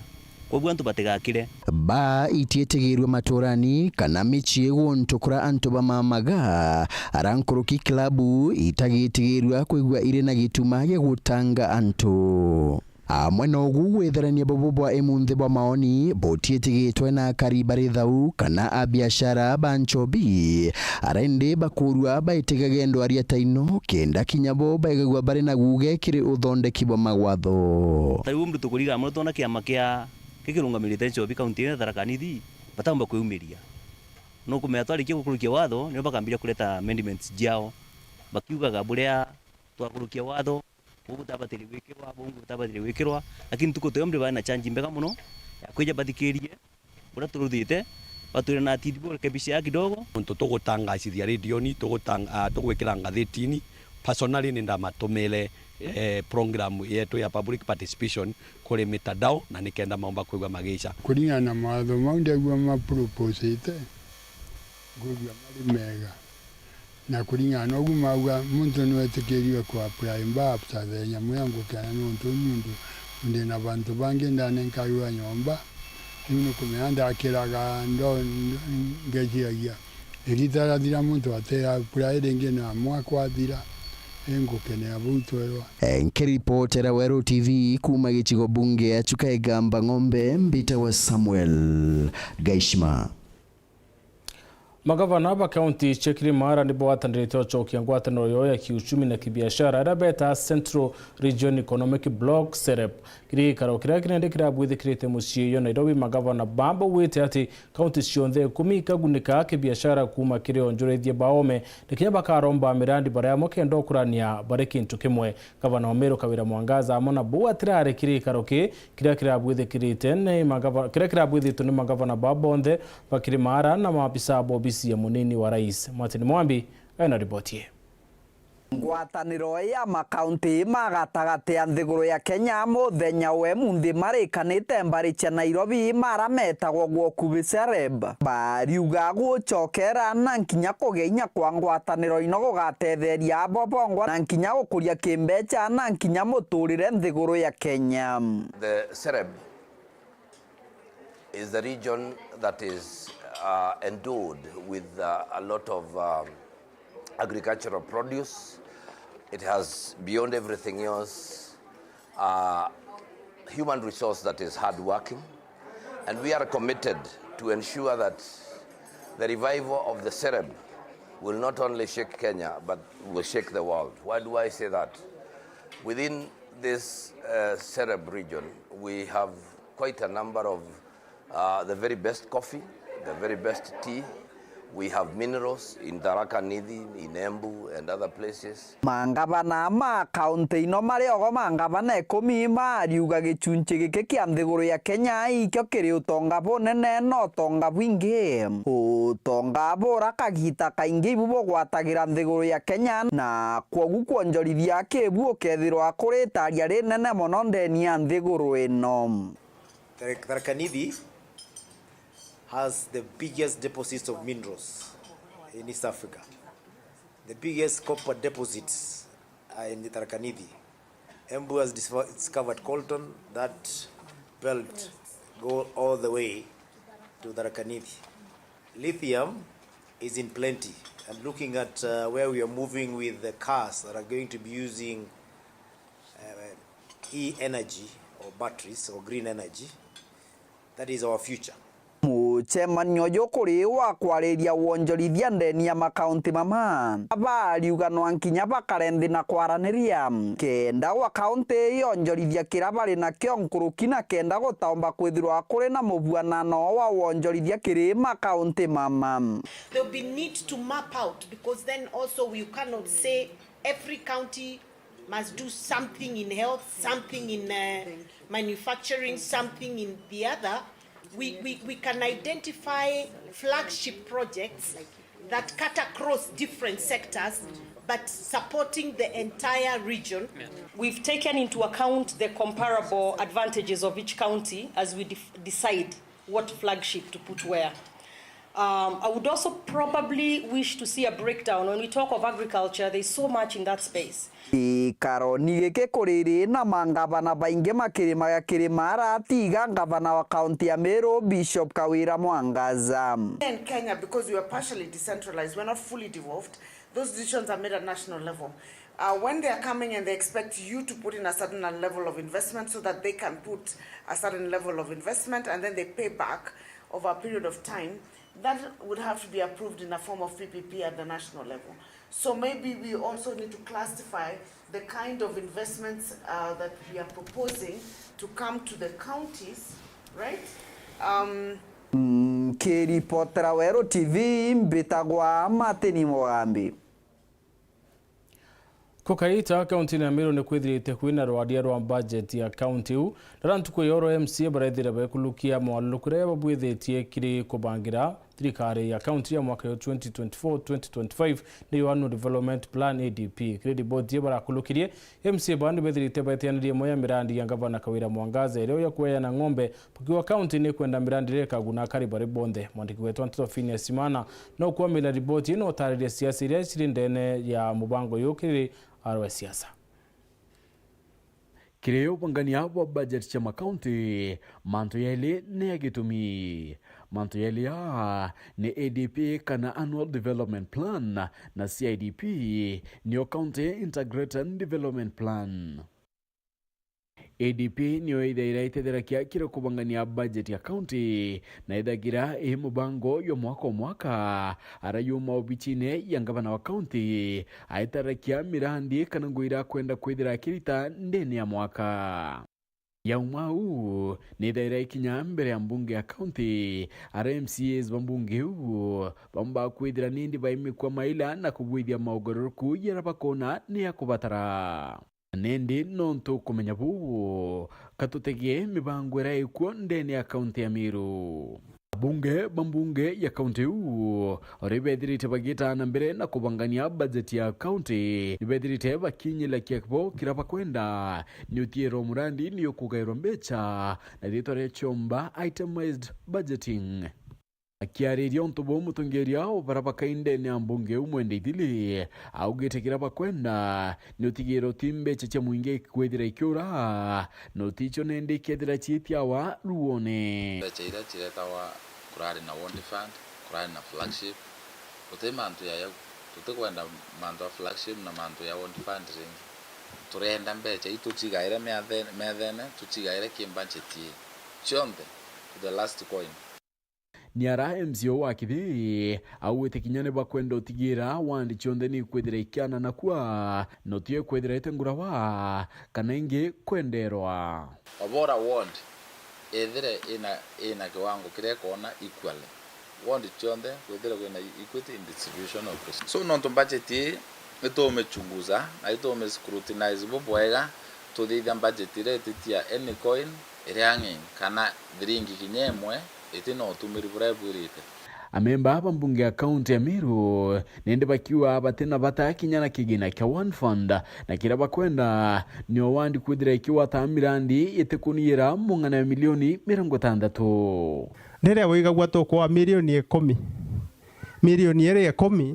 [SPEAKER 8] koguo antu batigakire
[SPEAKER 7] ba itietegirwe maturani kana michie guntu kura antu bamamaga arankuruki klabu itagitigirwa kuigwa ire na gituma gya gutanga antu. Amwe no gwitherania bobo bwa emunthe bwa maoni botietigitwe na karibari thau kana abiashara banchobi arende bakurwa baitigage ndwari ataino kenda kinyabo baigagwa bare na guge kiri uthondeki bwa magwatho.
[SPEAKER 8] Tariu mtu tukuriga muno tona kiama kia kikirungamirite nchobi kaunti ya Tharaka Nithi batamba kweumiria no kumetwarikia gukurukia watho ni bakambira kuleta amendments jao bakiugaga burea twakurukia watho ubutabatiri wikirwa bungu butabatiri wikirwa lakini tuko toyomre bana change mbega muno yakwija bathikirie bura turuthite bature na titibore kebisha kidogo
[SPEAKER 27] muntu tugutangacithia radio ni tugwikira ngathitini personally ninda matumile program yetu ya public participation kuri mitandao na nikenda maomba kuigwa magisha
[SPEAKER 10] kuringa na matho maunde gwa ma proposite gugwa mari mega na kuringa no gumauga muntu no etikiriwe kwa apply mba psa ya mwangu kana muntu nyundu ndi na bantu bangi ndane nkaiwa nyomba yuno kumeanda akiraga ndo ngejia egitara dira muntu ate apply denge na mwakwa dira engukene abutwerwa.
[SPEAKER 7] Nkiripotera Weru TV kuma gichigo bunge achuka egamba ng'ombe mbita wa Samuel Gaishma.
[SPEAKER 1] Magavana ba kaunti chekiri mara nibo watandirite ochokia ngwataniro yo ya kiuchumi na kibiashara arabeta Central Region Economic Block SEREP kiri karokira kinende kira bwithikirite muciĩ yo Nairobi. Magavana bambo wite ati kaunti cionthe 10 ikagunika kibiashara kuma kiri onjorethie baome nikinya bakaromba mirandi baria mokendo kurania bare kintu kimwe. Gavana Meru Kawira Mwangaza amona bua tirare kiri karoki kira bwithikirite ne magavana kira bwithito ni magavana babonthe bakiri mara na maafisa bobi ya munini wa rais. Martin Mwambi ana ripoti.
[SPEAKER 11] Ngwataniro ya makaunti magatagati ya nthiguru ya Kenya muthenya we munthi marikanite mbari cia Nairobi marametagwo gwokubi SEREP bariuga gucokera na nkinya kugeinya kwa ngwataniro ino gugatetheria abobongwa na nkinya gukuria kimbecha na nkinya muturire nthiguru ya Kenya.
[SPEAKER 12] The SEREP is the region that is endowed with a lot of agricultural produce. It has, beyond everything else, human resource that is hardworking, and we are committed to ensure that the revival of the SEREP will not only shake Kenya, but will shake the world. Why do I say that? Within this Sereb region, we have quite a number of the very best coffee, the very best tea. We have minerals in Tharaka Nithi, in Embu, and other places.
[SPEAKER 11] Mangavana ma kaunti no mari ogo mangavana ekomi mariuga gicunci giki kia nthiguru ya Kenya ikio kiri utonga bunene no tonga bwingi utonga bura kagita kaingi ibu bugwatagira nthiguru ya Kenya na kwogu kwonjorithia kibu ukethirwa kuri taria rinene muno ndeni ya nthiguru ino.
[SPEAKER 13] Tharaka Nithi has the biggest deposits of minerals in East Africa. The biggest copper deposits are in the Tharaka Nithi. Embu has discovered Colton. That belt go all the way to Tharaka Nithi. Lithium is in plenty. And looking at where we are moving with the cars that are going to be using e-energy or batteries or green energy, that is our future.
[SPEAKER 11] Muchemanyo yokuri wa kwariria wonjorithia ndeni ya makaunti mama abariuga no ankinya bakarendi na kwaraniria kenda wa kaunti yonjorithia kirabari na kyo nkurukina kenda gutaomba kwithirwa kuri na mubuanano wa wonjorithia kiri makaunti mama.
[SPEAKER 14] There will be need to map out, because then also we cannot say every county must do something in health, something in manufacturing, something in the other. We can identify flagship projects that cut across different sectors, but supporting the entire region.
[SPEAKER 15] We've taken into account the comparable advantages of each county as we decide what flagship to put where. I would also probably wish to see a breakdown. When we talk of agriculture, there's so much in that space.
[SPEAKER 11] Karoni geke kuriri na mangavana baingi makirima kirimara tiga gavana wa kaunti ya Meru Bishop Kawira Mwangaza.
[SPEAKER 14] In Kenya, because we are partially decentralized, we're not fully devolved. Those decisions are made at national level. When they are coming and they expect you to put in a certain level of investment so that they can put a certain level of investment and then they pay back over a period of time, that would have to be approved in a form of PPP at the national level. So maybe we also need to classify the kind of investments that we are proposing to come to the counties, right?
[SPEAKER 11] Kiripotera Weru TV mbitagwa Matini Mogambi.
[SPEAKER 1] Kukaita kaunti na Meru ne kwithirite kwina rwadia rwa budget ya kaunti u rantuko yoro MCA barethira bekulukia mwalukure babwithetie kiri kubangira thirikari ya kaunti ya mwaka 2024-2025 ni annual development plan ADP credit board ye barakulukirie MCA bandi bethirite baitianirie moya mirandi ya gavana Kawira Mwangaza ireo ya kuya na ng'ombe pukiwa kaunti ni kwenda mirandi reka guna kari bari bonde mwandiki wetu Nteto Finia Simana no kwa mila ripoti ino tarire siasa iria cirindene ya mubango yukiri arwa siasa.
[SPEAKER 22] Kireo pangania wa budget cha makaunti manto yale ne agitumi manto yale ya ne ADP kana annual development plan na CIDP ni county integrated development plan. ADP niyo iraitethera kira kubangania budget ya county na ithagira mubango yo mwaka arayuma obichine ya gavana wa county aitarakia mirandi kana nguira kwenda kwithira kirita ndene ya mwaka ya umau ni daira ikinya mbere ya mbunge ya county RMCs bambunge u bamba kwithira nindi baimikwa maila na kubwithia maugororoku yarabakona ni ya kubatara nende nonto kumenya buo katutegie mibango era ikuo ndene ya kaunti ya Meru. Bambunge ya kaunti u oribethirite bagita na mbere na kubangania budget ya kaunti ibethirite bakinyila kiakbo kiraba kwenda ni utiero murandi ni okugairwa mbecha na ditore chomba itemized budgeting. Akiariria ontobo mutongeria obarabaka indene ambunge umwende idili augete kiraba kwenda ni utigero timbe cheche muinge kwethira ikiura no ticho nende kethira chitiawa ruone
[SPEAKER 16] cheira chiretawa kurari na Wondi Fund kurari na flagship ute mantu ya tutakwenda mantu ya flagship na mantu ya Wondi Fund ringi turenda mbecha ituchigaire methene tuchigaire kimbanchetie chombe to the last coin
[SPEAKER 22] niara MCO wa kithi awete kinyane bakwenda utigira wandi chonde ni kwethira ikiana na kwa notie kwethira itengurawa kana ingi kwenderwa
[SPEAKER 16] obora ward ethire ina kiwango kirekona equal ward chonde kwethira kwena equity in distribution of resources. So non to budget itomechunguza na itomescrutinize bobwega to the budget rate tia any coin iriangi kana thiringi kinyemwe itino tumiri burabirite.
[SPEAKER 22] Amemba hapa mbunge ya kaunti ya Meru nende bakiwa batena batakinyana kigina kya one fund na kira bakwenda ni wandi kwithira ikiwa tamirandi itekuniira mungana milioni 60.
[SPEAKER 17] Ndere wiga gwato kwa milioni 10 milioni 10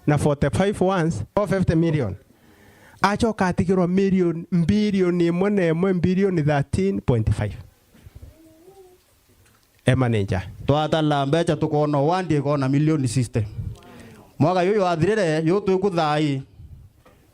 [SPEAKER 17] na 45 once 50 million acho katikirwa milioni bilioni 1 bilioni 13.5 manager
[SPEAKER 18] twatala mbeca tukona wandi ikona milioni 60 mwaga yoyo athirire yo twikuthai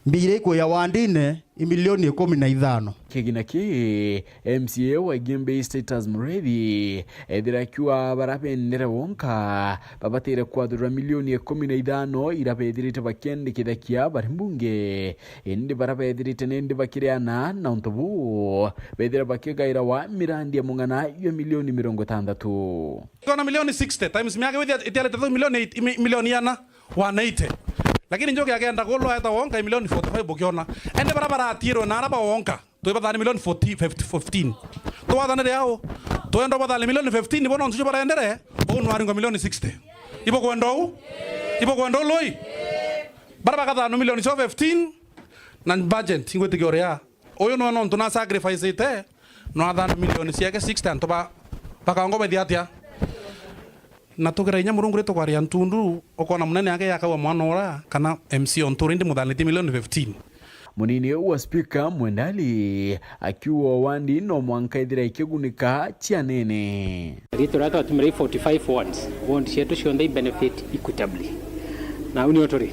[SPEAKER 18] mbire iko ya wandine milioni 15
[SPEAKER 22] kigina ki MCA wa Gembe status mrethi ethira kiwa barapendere wonka babatire kwadura milioni 15 irabethirite bakende kithakia barimbunge indi barabethirite nindi bakiriana na untobu bethira bakigaira wa mirandi ya mungana ya milioni 60
[SPEAKER 19] kona milioni 60 times miaka with itiale 3 milioni 8 milioni yana 180 lakini njoke agenda golo hata wonka milioni 45 bukiona ende barabara atiro na araba wonka to bathani milioni 15 to bathani yao to endo bathani milioni 15 bono nsujo barendere bono aringo milioni 60 ibo kwendo loi baraba kathano milioni 15 na budget ingwete gyoria oyo no tuna sacrifice ite no athano milioni siake 60 anto bakango bethiatia na tukira inya murungu reto kwaria ntundu okona munene yake yakawa mwanora kana MC onturindi muthaniti milioni 15.
[SPEAKER 22] Munini wa speaker Mwendali akiwa wandi no mwanka ithira ikigunika chianene
[SPEAKER 20] rito rato atumire 45 wands wand chetu shonde benefit equitably na uniotori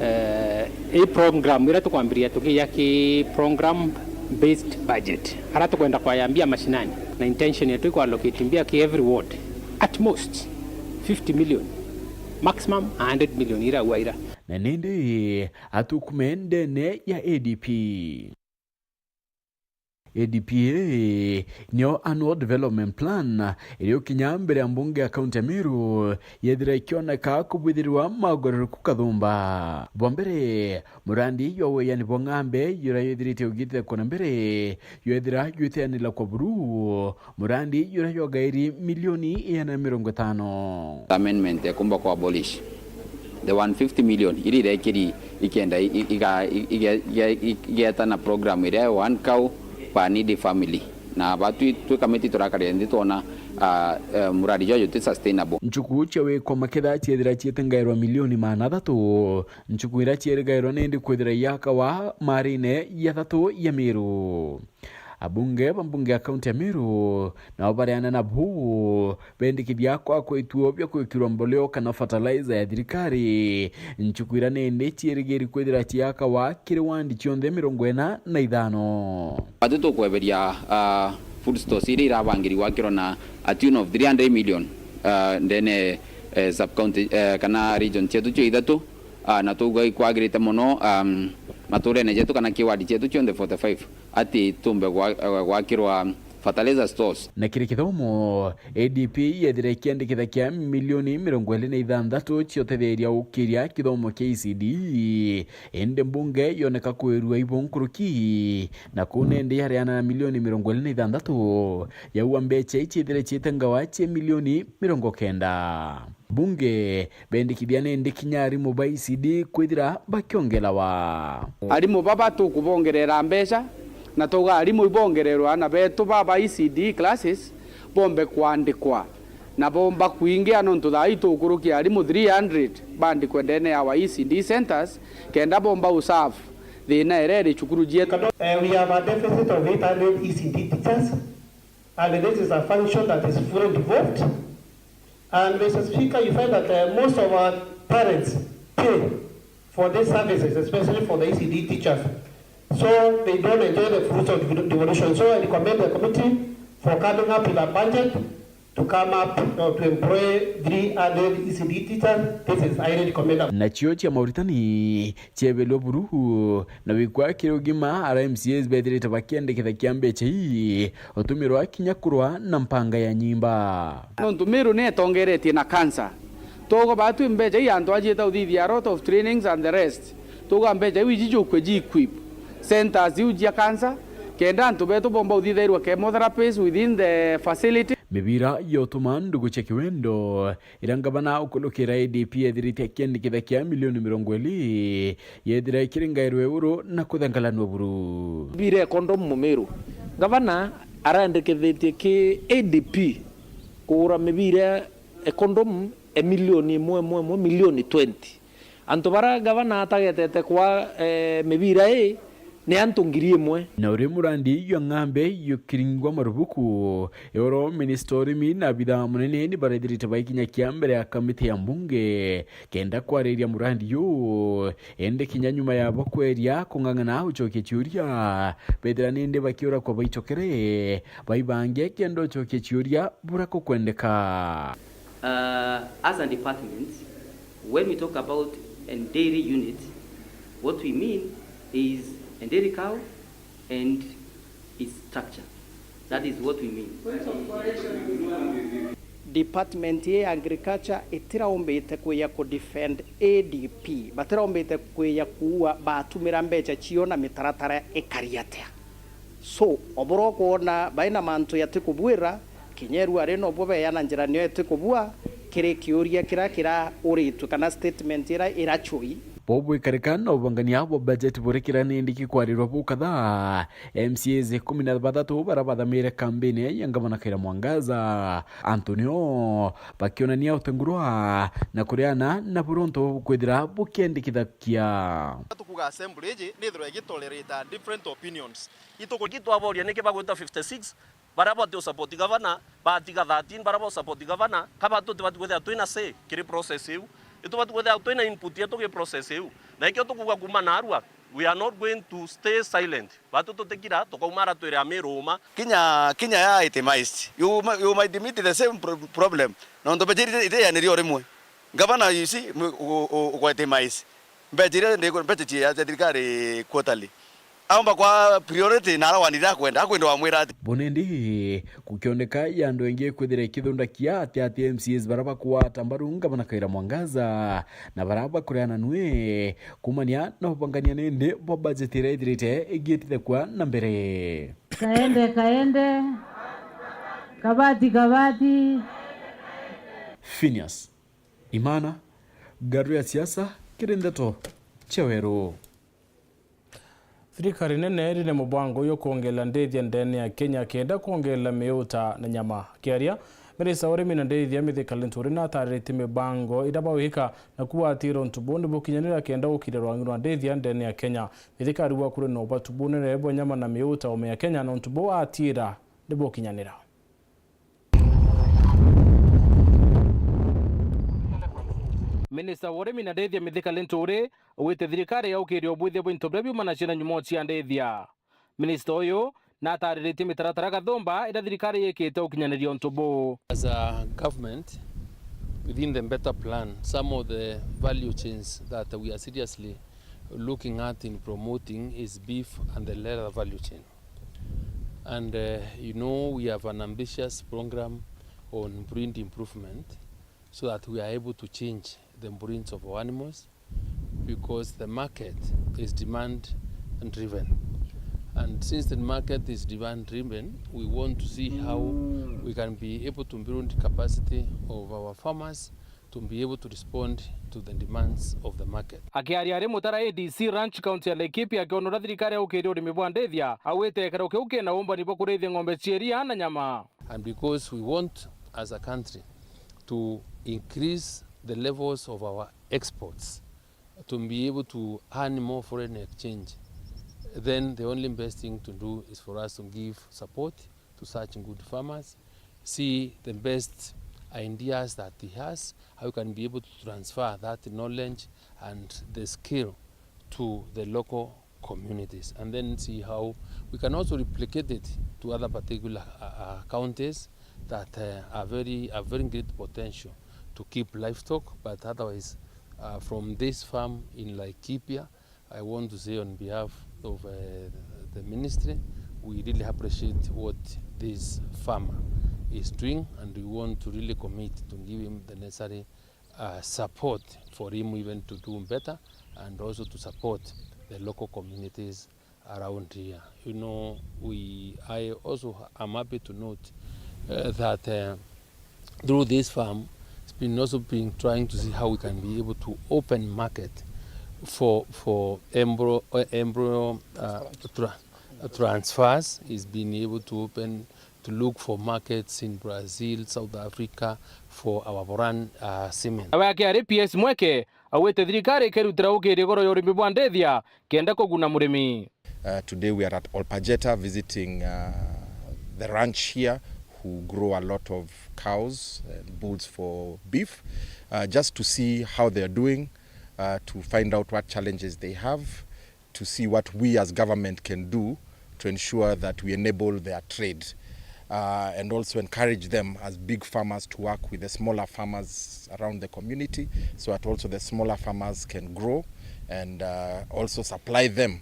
[SPEAKER 20] a program ira tukwambiria tukiya ki program based budget ara tukwenda kwa yambia mashinani na intention yetu iko allocate mbia ki every ward at most 50 million maximum 100 million ira waira
[SPEAKER 22] na nende atukumende ne ya ADP nio annual development plan ilio kinyambere ya mbunge ya kaunti ya Meru yethira ikioneka kubwithirwa magorero kukathumba bwambere murandi yowe yani bongambe yura yethirite ugite kona mbere yethira yuteanila kwa buru murandi yura yogairi milioni 150
[SPEAKER 21] amendment kumba kwa abolish the 150 million ili rekiri ikenda igeta na program ile one cow pa needy family na batu tukameti turakari nditona muradi jojo ti sustainable
[SPEAKER 22] nchuku chewe kwa maketha chiethira chietengairwa milioni 300 nchuku ira chieregairwa nindi kwethira yaka wa marine ya 3 ya Meru abunge bambunge ya kaunti ya Meru na obariana na buu bendikithia kwa ituo bya kwikirwa mboleo kana fertilizer ya thirikari nchukwira nende chierigeri kwethira chiaka wa kiriwandi chionde 45
[SPEAKER 21] atu tukweberia food stores iri irabangiri wakiro na a tune of 300 million ndene sub county kana region chetu cho Ithatu na tugai kwagirite muno maturene jetu kana kiwadi chetu chionde 45 ati tumbe gwakirwa fertilizer stores
[SPEAKER 22] na kiri kithomo ADP yethire kiandikitha kia milioni 26 chiotetheria ukiria kithomo kia ECD ende mbunge yoneka kwirua ibonkuruki na kunende yariana milioni 26 ya uambeche ichithire chitengawa che milioni 90 bunge bendikithia nende kinyari mobile ECD kwithira bakiongelawa
[SPEAKER 23] arimu baba tukubongerera mbeca na toga arimu ibongererwa na betu baba ECD classes bombe kwandikwa na bomba kuingia nontu thai tukurukia arimu 300 bandi kwendene ya ECD centers kenda bomba usafu thina erere chukuru jetu.
[SPEAKER 9] We have a deficit of 800 ECD teachers and this is a function that is fully devolved. And Mr. Speaker, you find that most of our parents pay for these services, especially for the ECD teachers. So they don't enjoy the fruits of devolution. So I recommend the committee for coming up with a budget
[SPEAKER 2] to come up to employ 300 ECD teachers. This is highly commendable.
[SPEAKER 22] Na chio chia Mauritani chebelo buru na wikwa kirugima RMCS bedire tabakiende kitha kiambe chei otumirwa kinyakurwa na mpanga ya nyimba
[SPEAKER 23] no ntumiru ne tongeretie na cancer togo batu mbeje yanto ajeta udidi a lot of trainings and the rest togo mbeje wijiju kweji equip centers ujia cancer kenda ntubeto bomba udidi chemotherapies within the facility
[SPEAKER 22] mibira yotuma ndugu chekiwendo irangabana ukulukira ADP yedhirite kiendi kitha kia milioni 20 yedhira ikiringairwe euro na kuthangalanwa buru
[SPEAKER 3] bire kondom mumeru gavana arandikethetie ki ADP kura mibira kondom milioni milioni 20 antobara gavana atagetete kwa mibira ne antongirie mwe
[SPEAKER 22] na uri murandi yo ngambe yo kiringwa marubuku yoro ministeri mina bidha munene ni baredirite baikinya kiambere ya kamiti ya mbunge kenda kwareria murandi yo ende kinyanyuma ya bakweria kungangana uchoke chiuria bedra nende bakiora kwa baitokere baibange kendo choke chiuria burako kwendeka
[SPEAKER 4] as a department when we talk about a dairy unit what we mean is a dairy cow and its structure. That is what we mean.
[SPEAKER 3] Department ya agriculture itiraombete kuya ku defend ADP batiraombete kuya kuwa batumira mbecha chiona mitaratara ekariatea so oboro kuona baina mantu yatikubwira kinyeru areno bobe yana njira niyo yatikubwa kire kiuria kira uritu kana statement ira chui
[SPEAKER 22] Bobo ikarikana ubangania wa budget burekirani ndiki kwarirwa bukatha MCAs 13 barabadhamire kampeni ya ngavana Khaira Mwangaza Antonio bakionania utengurwa na kuriana na buronto kwithira bukiendikithakia
[SPEAKER 5] tukuga assembly iji nithiro igitolerate different opinions itugitwaboria niki bagwita 56 baraba tu support governor batiga 13 baraba support governor kaba tu twatwetha twina say kiri process iu itu batwetha twina input yetu ke process iu na ikyo tukuga kuma narua we are not going to stay silent batu tutekira tukaumara twire amiruma
[SPEAKER 24] kinya ya itemized you might meet the same problem no ndo bejiri ide ya niri rimwe governor you see uko itemized bejiri ndiko bejiri ya thirikari quarterly amba kwa priority na arawanira kwenda wa mwira
[SPEAKER 22] bonendi kukioneka yando engie kwethira kithunda kia ati MCAs baraba kwa tambarunga bana Khaira Mwangaza na baraba kuriana nwe kumania na upangania nende bo budget iraithirite igietithe kwa na mbere
[SPEAKER 25] kaende kabati
[SPEAKER 22] Phineas Imana garu ya siasa Nteto Weru.
[SPEAKER 1] Thirikari nene rine mubango yo kuongela ndethia ndene ya Kenya kenda kuongela miuta na nyama kiaria Merisa urimi na ndethia mithikali nturi na atarite mibango idabawika na kuwatiro ntubundi bukinyanira kenda ukirerwa ngirwa ndethia ndene ya Kenya mithikari wa kuri no batubune rebo nyama na miuta ome ya Kenya na ntubu atira ndibo kinyanira
[SPEAKER 26] Minista urimi na ndethia mithikali nturi wite thirikari ya ukirio obwithia bwinto bria biumana ciana nyumo cia ndethia minista uyu na ataririte mitaratara gathomba ira thirikari yikite ukinyaniria ntubu.
[SPEAKER 28] As a government within the better plan some of the value chains that we are seriously looking at in promoting is beef and the leather value chain, and we have an ambitious program on breed improvement so that we are able to change the breeds of our animals because the market is demand driven, and since the market is demand driven we want to see how we can be able to build capacity of our farmers to be able to respond to the demands of the market.
[SPEAKER 26] Akiaria ari mutara ADC Ranch County ya Laikipia akionora thirikari ukiri urimi bwa ndethia awite ekero kiuke na umba nibo kurithia ng'ombe cieria na nyama,
[SPEAKER 28] and because we want as a country to increase the levels of our exports to be able to earn more foreign exchange, then the only best thing to do is for us to give support to such good farmers, see the best ideas that he has, how we can be able to transfer that knowledge and the skill to the local communities, and then see how we can also replicate it to other particular counties that are very great potential to keep livestock, but otherwise from this farm in Laikipia, I want to say on behalf of the ministry, we really appreciate what this farmer is doing, and we want to really commit to give him the necessary support for him even to do better, and also to support the local communities around here. You know, I also am happy to note that through this farm, it's been also been trying to see how we can be able to open market for embryo transfers. Is being able to open to look for markets in Brazil, South Africa for our brand semen.
[SPEAKER 26] Awake ari PS Mweke awete thirikari kerutira ukiri goro yorimi bwa ndethia kenda kuguna murimi.
[SPEAKER 6] Today we are at Olpajeta visiting the ranch here who grow a lot of cows and bulls for beef, just to see how they are doing, to find out what challenges they have, to see what we as government can do to ensure that we enable their trade, and also encourage them as big farmers to work with the smaller farmers around the community, so that also the smaller farmers can grow and also supply them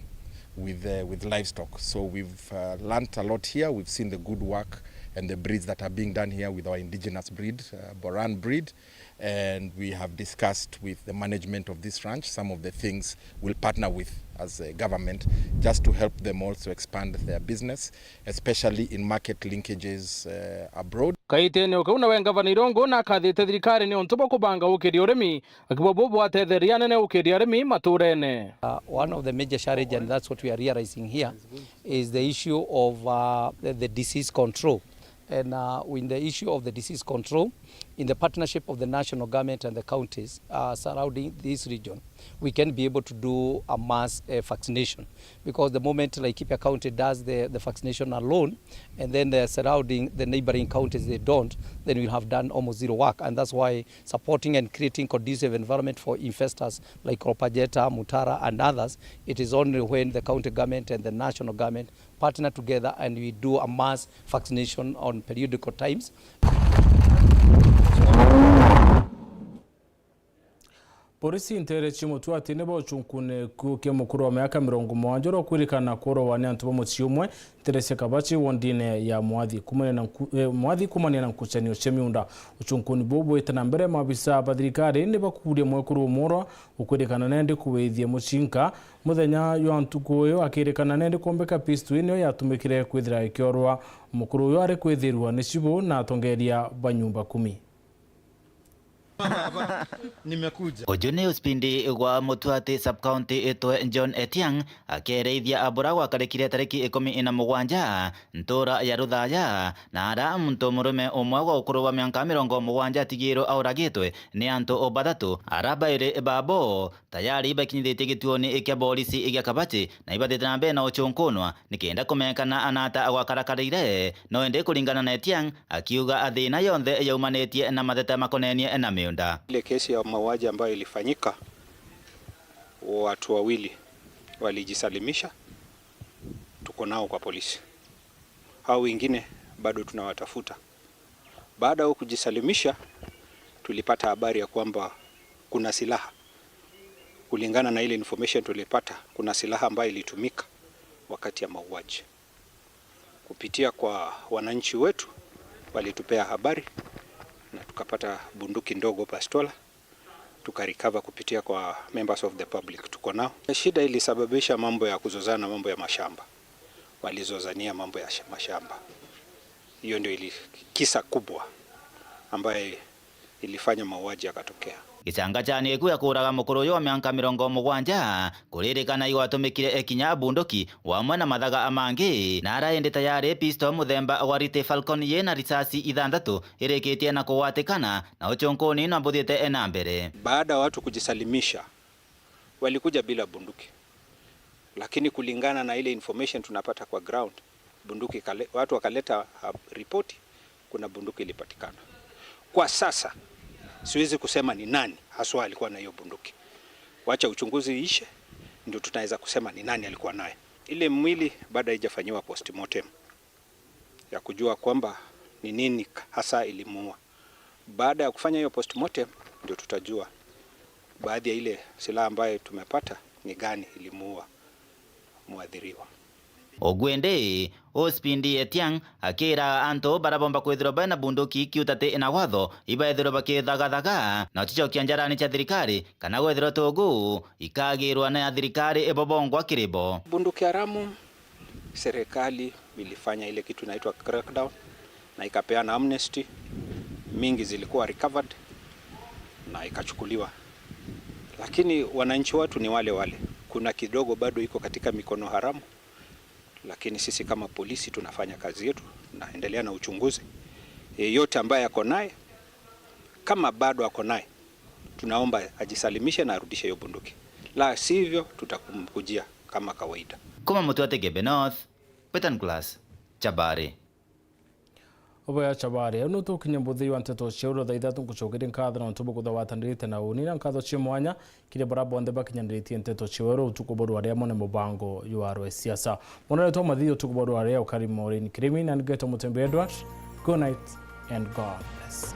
[SPEAKER 6] with livestock. So we've learnt a lot here. We've seen the good work and the breeds that are being done here with our indigenous breed, Boran breed, and we have discussed with the management of this ranch some of the things we'll partner with as a government, just to help them also expand their business, especially in market linkages abroad.
[SPEAKER 26] Kaitene ukauna wenga vanirongo na kathite thirikari ni ontuba kubanga ukiri urimi akibobo atetheria ne ukiri arimi maturene.
[SPEAKER 7] One of the major challenges, and that's what we are realizing here, is the issue of the disease control. And in the issue of the disease control, in the partnership of the national government and the counties surrounding this region, we can be able to do a mass vaccination. Because the moment Laikipia County does the vaccination alone, and then the neighboring counties, they don't, then we'll have done almost zero work. And that's why supporting and creating conducive environment for investors like Olpajeta, Mutara, and others, it is only when the county government and the national government partner together and we do a mass vaccination on periodical times.
[SPEAKER 1] Polisi Ntere chimutu ati nebo uchunkune kuke mukuru wa miaka 70 kwirikana kuro wane antuba muci umwe Teresa Kabachi wondine ya mwathi kumane na nkuchanio chemiunda uchunkuni bobo itana mbere mabisa bathirikari ni bakurie mwekuru umuro ukwirikana nende kuweithia mucinka muthenya yo antuko yo akirikana nende kombeka pistu ino yatumikire kwithira ikiorwa mukuru yo ari kwithirwa ni cibo na atongeria banyumba 10.
[SPEAKER 8] Nimekuja. Ojone uspindi gwa mutuati subcounty etwe John Etiang akereithia abura gwa karekire tariki 17 ntora ya Ruthaya na ara muntu murume umwe gwa ukuru wa miaka 70 tigiro auragitwe ni antu obathatu arabaire babo tayari bakinyithite gituoni ikia polisi igia Kabati na ibathite na mbere na uchunkunwa nikenda kumekana anata agwakarakarire no ende kuringana na Etiang akiuga athina yonthe yaumanetie na matheta makonenie na miunda.
[SPEAKER 10] Ile kesi ya mauaji ambayo ilifanyika, watu wawili walijisalimisha, tuko nao kwa polisi. Hao wengine bado tunawatafuta. Baada ya kujisalimisha, tulipata habari ya kwamba kuna silaha. Kulingana na ile information tulipata, kuna silaha ambayo ilitumika wakati ya mauaji. Kupitia kwa wananchi wetu walitupea habari na tukapata bunduki ndogo, pastola, tukarecover kupitia kwa members of the public tuko nao. Shida ilisababisha mambo ya kuzozana, mambo ya mashamba. Walizozania mambo ya mashamba. Hiyo ndio kisa kubwa ambaye ilifanya mauaji yakatokea.
[SPEAKER 8] Gicanga cyane kuya kuraga mukuru yo miaka 70 kuririkana igwatumikire ekinya bunduki wamwe na mathaga amangi na araende tayari pistol muthemba wa Rite Falcon yena risasi 6 ireketie na kuwatikana na uchonkoni na mbuthite ena mbere.
[SPEAKER 10] Baada watu kujisalimisha walikuja bila bunduki, lakini kulingana na ile information tunapata kwa ground, bunduki watu wakaleta ripoti, kuna bunduki ilipatikana. Kwa sasa siwezi kusema ni nani haswa alikuwa na hiyo bunduki. Wacha uchunguzi ishe ndio tunaweza kusema ni nani alikuwa naye. Ile mwili baada haijafanywa postmortem ya kujua kwamba ni nini hasa ilimuua. Baada ya kufanya hiyo postmortem ndio tutajua baadhi ya ile silaha ambayo tumepata ni gani ilimuua muadhiriwa.
[SPEAKER 8] Ogwende ospindi etiang akira anto barabomba kwithirwa bana bunduki kiutate ina watho ibaithirwa bakithagathaka na chicho kianjarani cha thirikari kana gwithirwa togu ikagirwa na thirikari ebobongwa kiribo.
[SPEAKER 10] Bunduki haramu serikali ilifanya ile kitu inaitwa crackdown na ikapeana amnesty, mingi zilikuwa recovered na ikachukuliwa, lakini wananchi watu ni wale wale. Kuna kidogo bado iko katika mikono haramu, lakini sisi kama polisi tunafanya kazi yetu, naendelea na uchunguzi. Yeyote ambaye ako naye, kama bado ako naye, tunaomba ajisalimishe na arudishe hiyo bunduki, la sivyo tutakumkujia kama kawaida.
[SPEAKER 8] Kuma Mutuate Gebe North, Petan Class, Chabari.
[SPEAKER 1] Oboya Chabari, eno to kinyambuthi wa Nteto Cheuro da Ithatu kuchogere nkatho na ntubu kuthawatanirite na unina nkatho chi mwanya kire barabo ndhe bakinyaniritie Nteto Cheuro utukuboru aria mone mubango yuaro siasa. Monere to mathio utukuboru aria ukarimo rini krimi na Nteto MUTEMBEI. Good night and God bless.